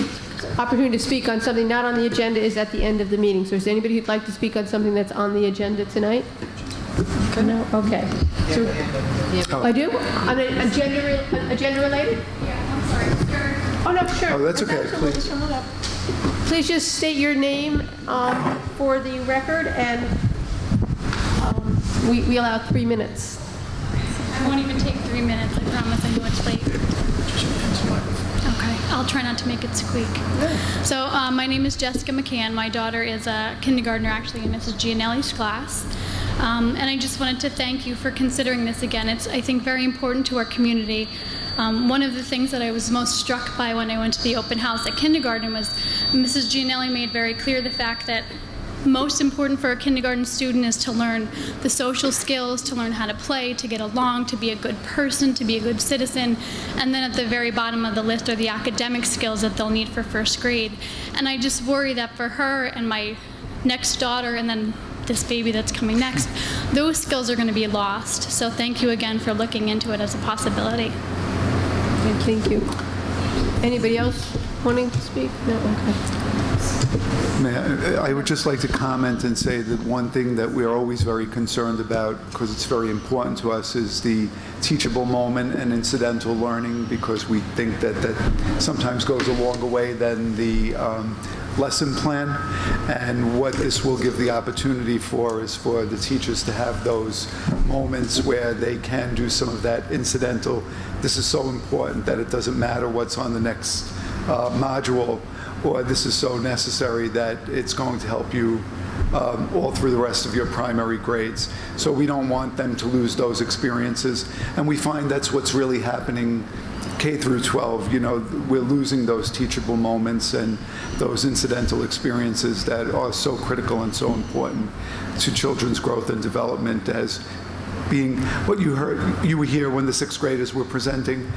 opportunity to speak on something not on the agenda is at the end of the meeting. So is there anybody who'd like to speak on something that's on the agenda tonight? No? Okay. So, I do? On agenda-related? Yeah, I'm sorry. Oh, no, sure. Oh, that's okay, please. Come up. Please just state your name for the record, and we allow 3 minutes. I won't even take 3 minutes, I promise. I know it's late. Okay, I'll try not to make it squeak. So my name is Jessica McCann. My daughter is a kindergartner, actually, in Mrs. Gianelli's class. And I just wanted to thank you for considering this again. It's, I think, very important to our community. One of the things that I was most struck by when I went to the open house at kindergarten was Mrs. Gianelli made very clear the fact that most important for a kindergarten student is to learn the social skills, to learn how to play, to get along, to be a good person, to be a good citizen, and then at the very bottom of the list are the academic skills that they'll need for first grade. And I just worry that for her and my next daughter and then this baby that's coming next, those skills are going to be lost. So thank you again for looking into it as a possibility. Thank you. Anybody else wanting to speak? No? Okay. I would just like to comment and say that one thing that we're always very concerned about, because it's very important to us, is the teachable moment and incidental learning, because we think that that sometimes goes a longer way than the lesson plan. And what this will give the opportunity for is for the teachers to have those moments where they can do some of that incidental. This is so important that it doesn't matter what's on the next module, or this is so necessary that it's going to help you all through the rest of your primary grades. So we don't want them to lose those experiences. And we find that's what's really happening K through 12. You know, we're losing those teachable moments and those incidental experiences that are so critical and so important to children's growth and development, as being what you were here when the 6th graders were presenting,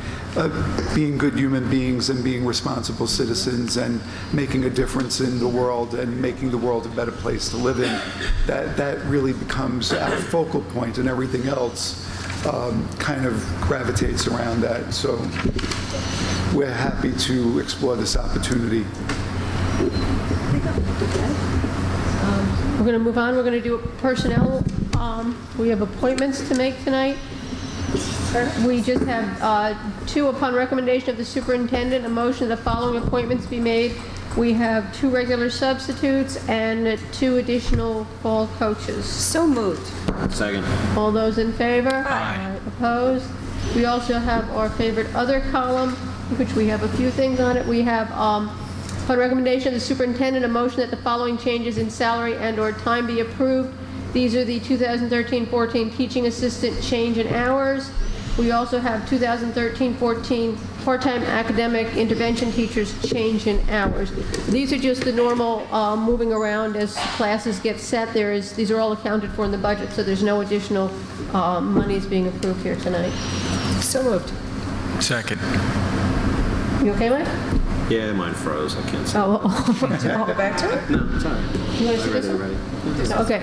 being good human beings and being responsible citizens and making a difference in the world and making the world a better place to live in. That really becomes our focal point, and everything else kind of gravitates around that. So we're happy to explore this opportunity. We're going to move on. We're going to do personnel. We have appointments to make tonight. We just have 2 upon recommendation of the superintendent, a motion that the following appointments be made. We have 2 regular substitutes and 2 additional fall coaches. So moved. Second. All those in favor? Aye. Opposed? We also have our favorite other column, which we have a few things on it. We have, upon recommendation of the superintendent, a motion that the following changes in salary and/or time be approved. These are the 2013-14 teaching assistant change in hours. We also have 2013-14 part-time academic intervention teachers change in hours. These are just the normal moving around as classes get set. These are all accounted for in the budget, so there's no additional monies being approved here tonight. So moved. Second. You okay, Mike? Yeah, mine froze. I can't see. Oh, Go back to it? No, it's all right. You want to see this one? Ready. Okay.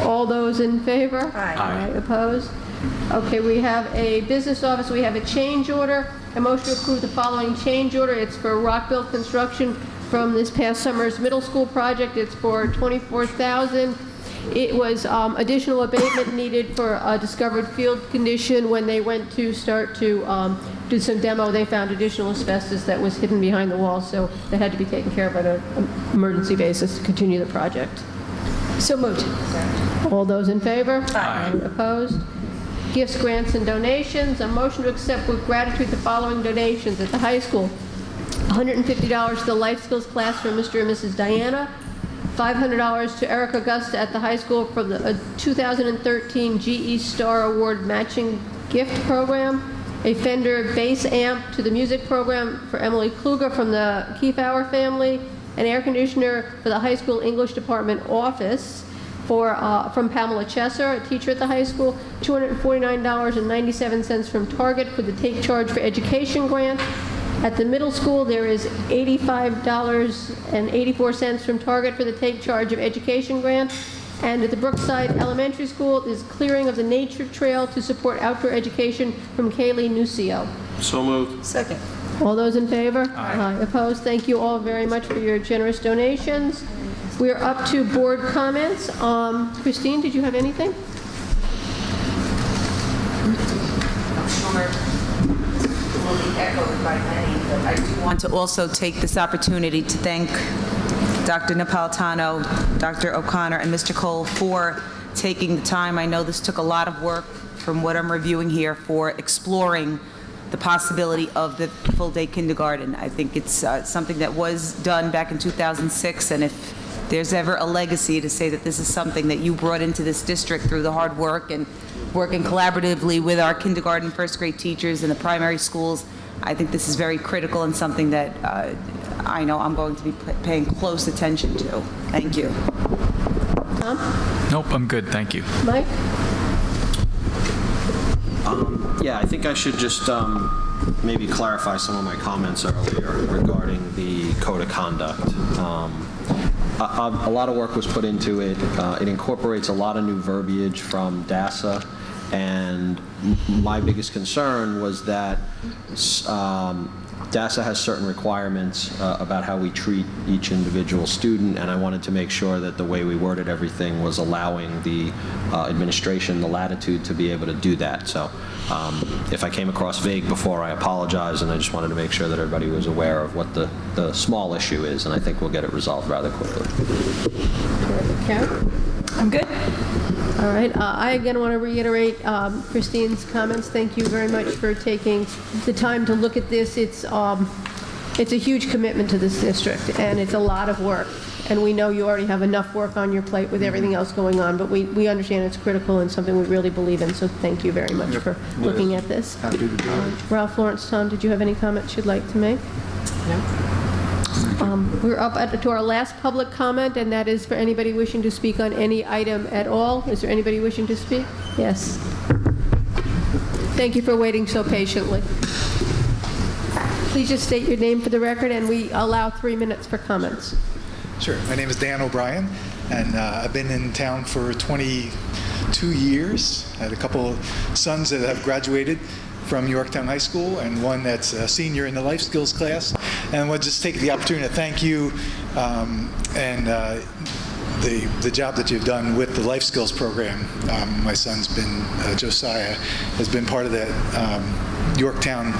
All those in favor? Aye. Opposed? Okay, we have a business office, we have a change order. A motion to approve the following change order. It's for Rockville Construction from this past summer's middle school project. It's for $24,000. It was additional abatement needed for a discovered field condition. When they went to start to do some demo, they found additional asbestos that was hidden behind the wall, so that had to be taken care of on an emergency basis to continue the project. So moved. All those in favor? Aye. Opposed? Gifts, grants, and donations. A motion to accept with gratitude the following donations. At the high school, $150 to the life skills class for Mr. and Mrs. Diana, $500 to Eric Augusta at the high school for the 2013 GE Star Award matching gift program, a Fender bass amp to the music program for Emily Kluger from the Kiefauer family, an air conditioner for the high school English department office from Pamela Chesser, a teacher at the high school, $249.97 from Target for the Take Charge for Education grant. At the middle school, there is $85.84 from Target for the Take Charge of Education grant. And at the Brookside Elementary School is clearing of the nature trail to support outdoor education from Kaylee Nucio. So moved. Second. All those in favor? Aye. Opposed? Thank you all very much for your generous donations. We are up to board comments. Christine, did you have anything? Will be echoed by many, but I do want to also take this opportunity to thank Dr. Napolitano, Dr. O'Connor, and Mr. Cole for taking the time. I know this took a lot of work from what I'm reviewing here for exploring the possibility of the full-day kindergarten. I think it's something that was done back in 2006, and if there's ever a legacy to say that this is something that you brought into this district through the hard work and working collaboratively with our kindergarten, first grade teachers in the primary schools, I think this is very critical and something that I know I'm going to be paying close attention to. Thank you. Tom? Nope, I'm good, thank you. Mike? Yeah, I think I should just maybe clarify some of my comments earlier regarding the code of conduct. A lot of work was put into it. It incorporates a lot of new verbiage from DASA, and my biggest concern was that DASA has certain requirements about how we treat each individual student, and I wanted to make sure that the way we worded everything was allowing the administration the latitude to be able to do that. So if I came across vague before, I apologize, and I just wanted to make sure that everybody was aware of what the small issue is, and I think we'll get it resolved rather quickly. Karen? I'm good. All right. I again want to reiterate Christine's comments. Thank you very much for taking the time to look at this. It's a huge commitment to this district, and it's a lot of work. And we know you already have enough work on your plate with everything else going on, but we understand it's critical and something we really believe in, so thank you very much for looking at this. Happy to do it. Ralph, Lawrence, Tom, did you have any comments you'd like to make? No. We're up to our last public comment, and that is for anybody wishing to speak on any item at all. Is there anybody wishing to speak? Yes. Thank you for waiting so patiently. Please just state your name for the record, and we allow 3 minutes for comments. Sure. My name is Dan O'Brien, and I've been in town for 22 years. I had a couple sons that have graduated from Yorktown High School, and one that's a senior in the life skills class. And we'll just take the opportunity to thank you and the job that you've done with the life skills program. My son's been, Josiah, has been part of that Yorktown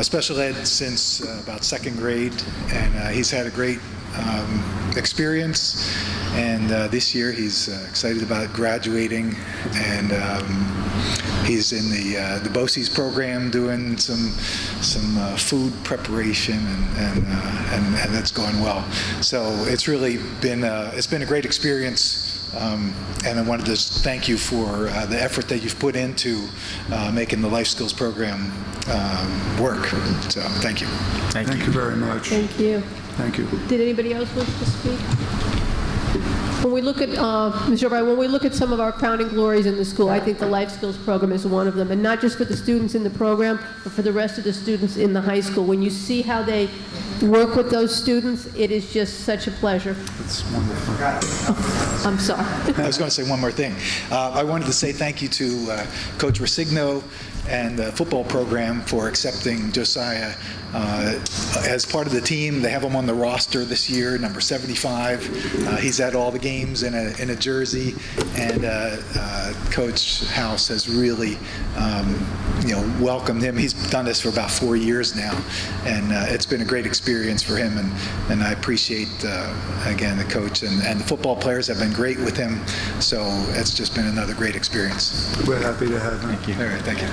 special ed since about second grade, and he's had a great experience, and this year he's excited about graduating, and he's in the BOCES program doing some food preparation, and that's going well. So it's really been it's been a great experience. And I wanted to thank you for the effort that you've put into making the Life Skills program work. So thank you. Thank you very much. Thank you. Thank you. Did anybody else wish to speak? When we look at, Mr. O'Brien, when we look at some of our crowning glories in the school, I think the Life Skills program is one of them. And not just for the students in the program, but for the rest of the students in the high school. When you see how they work with those students, it is just such a pleasure. It's wonderful. Oh, I'm sorry. I was going to say one more thing. I wanted to say thank you to Coach Resigno and the football program for accepting Josiah as part of the team. They have him on the roster this year, number 75. He's at all the games in a jersey, and Coach House has really welcomed him. He's done this for about 4 years now, and it's been a great experience for him, and I appreciate, again, the coach and the football players have been great with him, so it's just been another great experience. We're happy to have him. Thank you. All right, thank you.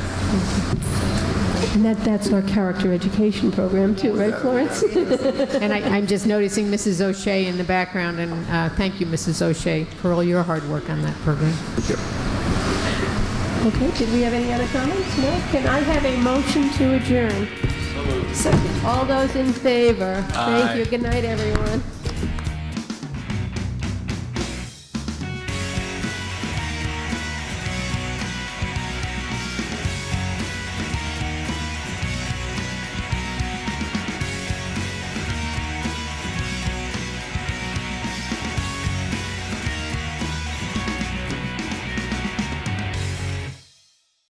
And that's our character education program too, right, Florence? And I'm just noticing Mrs. O'Shea in the background, and thank you, Mrs. O'Shea, for all your hard work on that program. Okay, did we have any other comments? No? Can I have a motion to adjourn? Second. All those in favor? Thank you. Good night, everyone.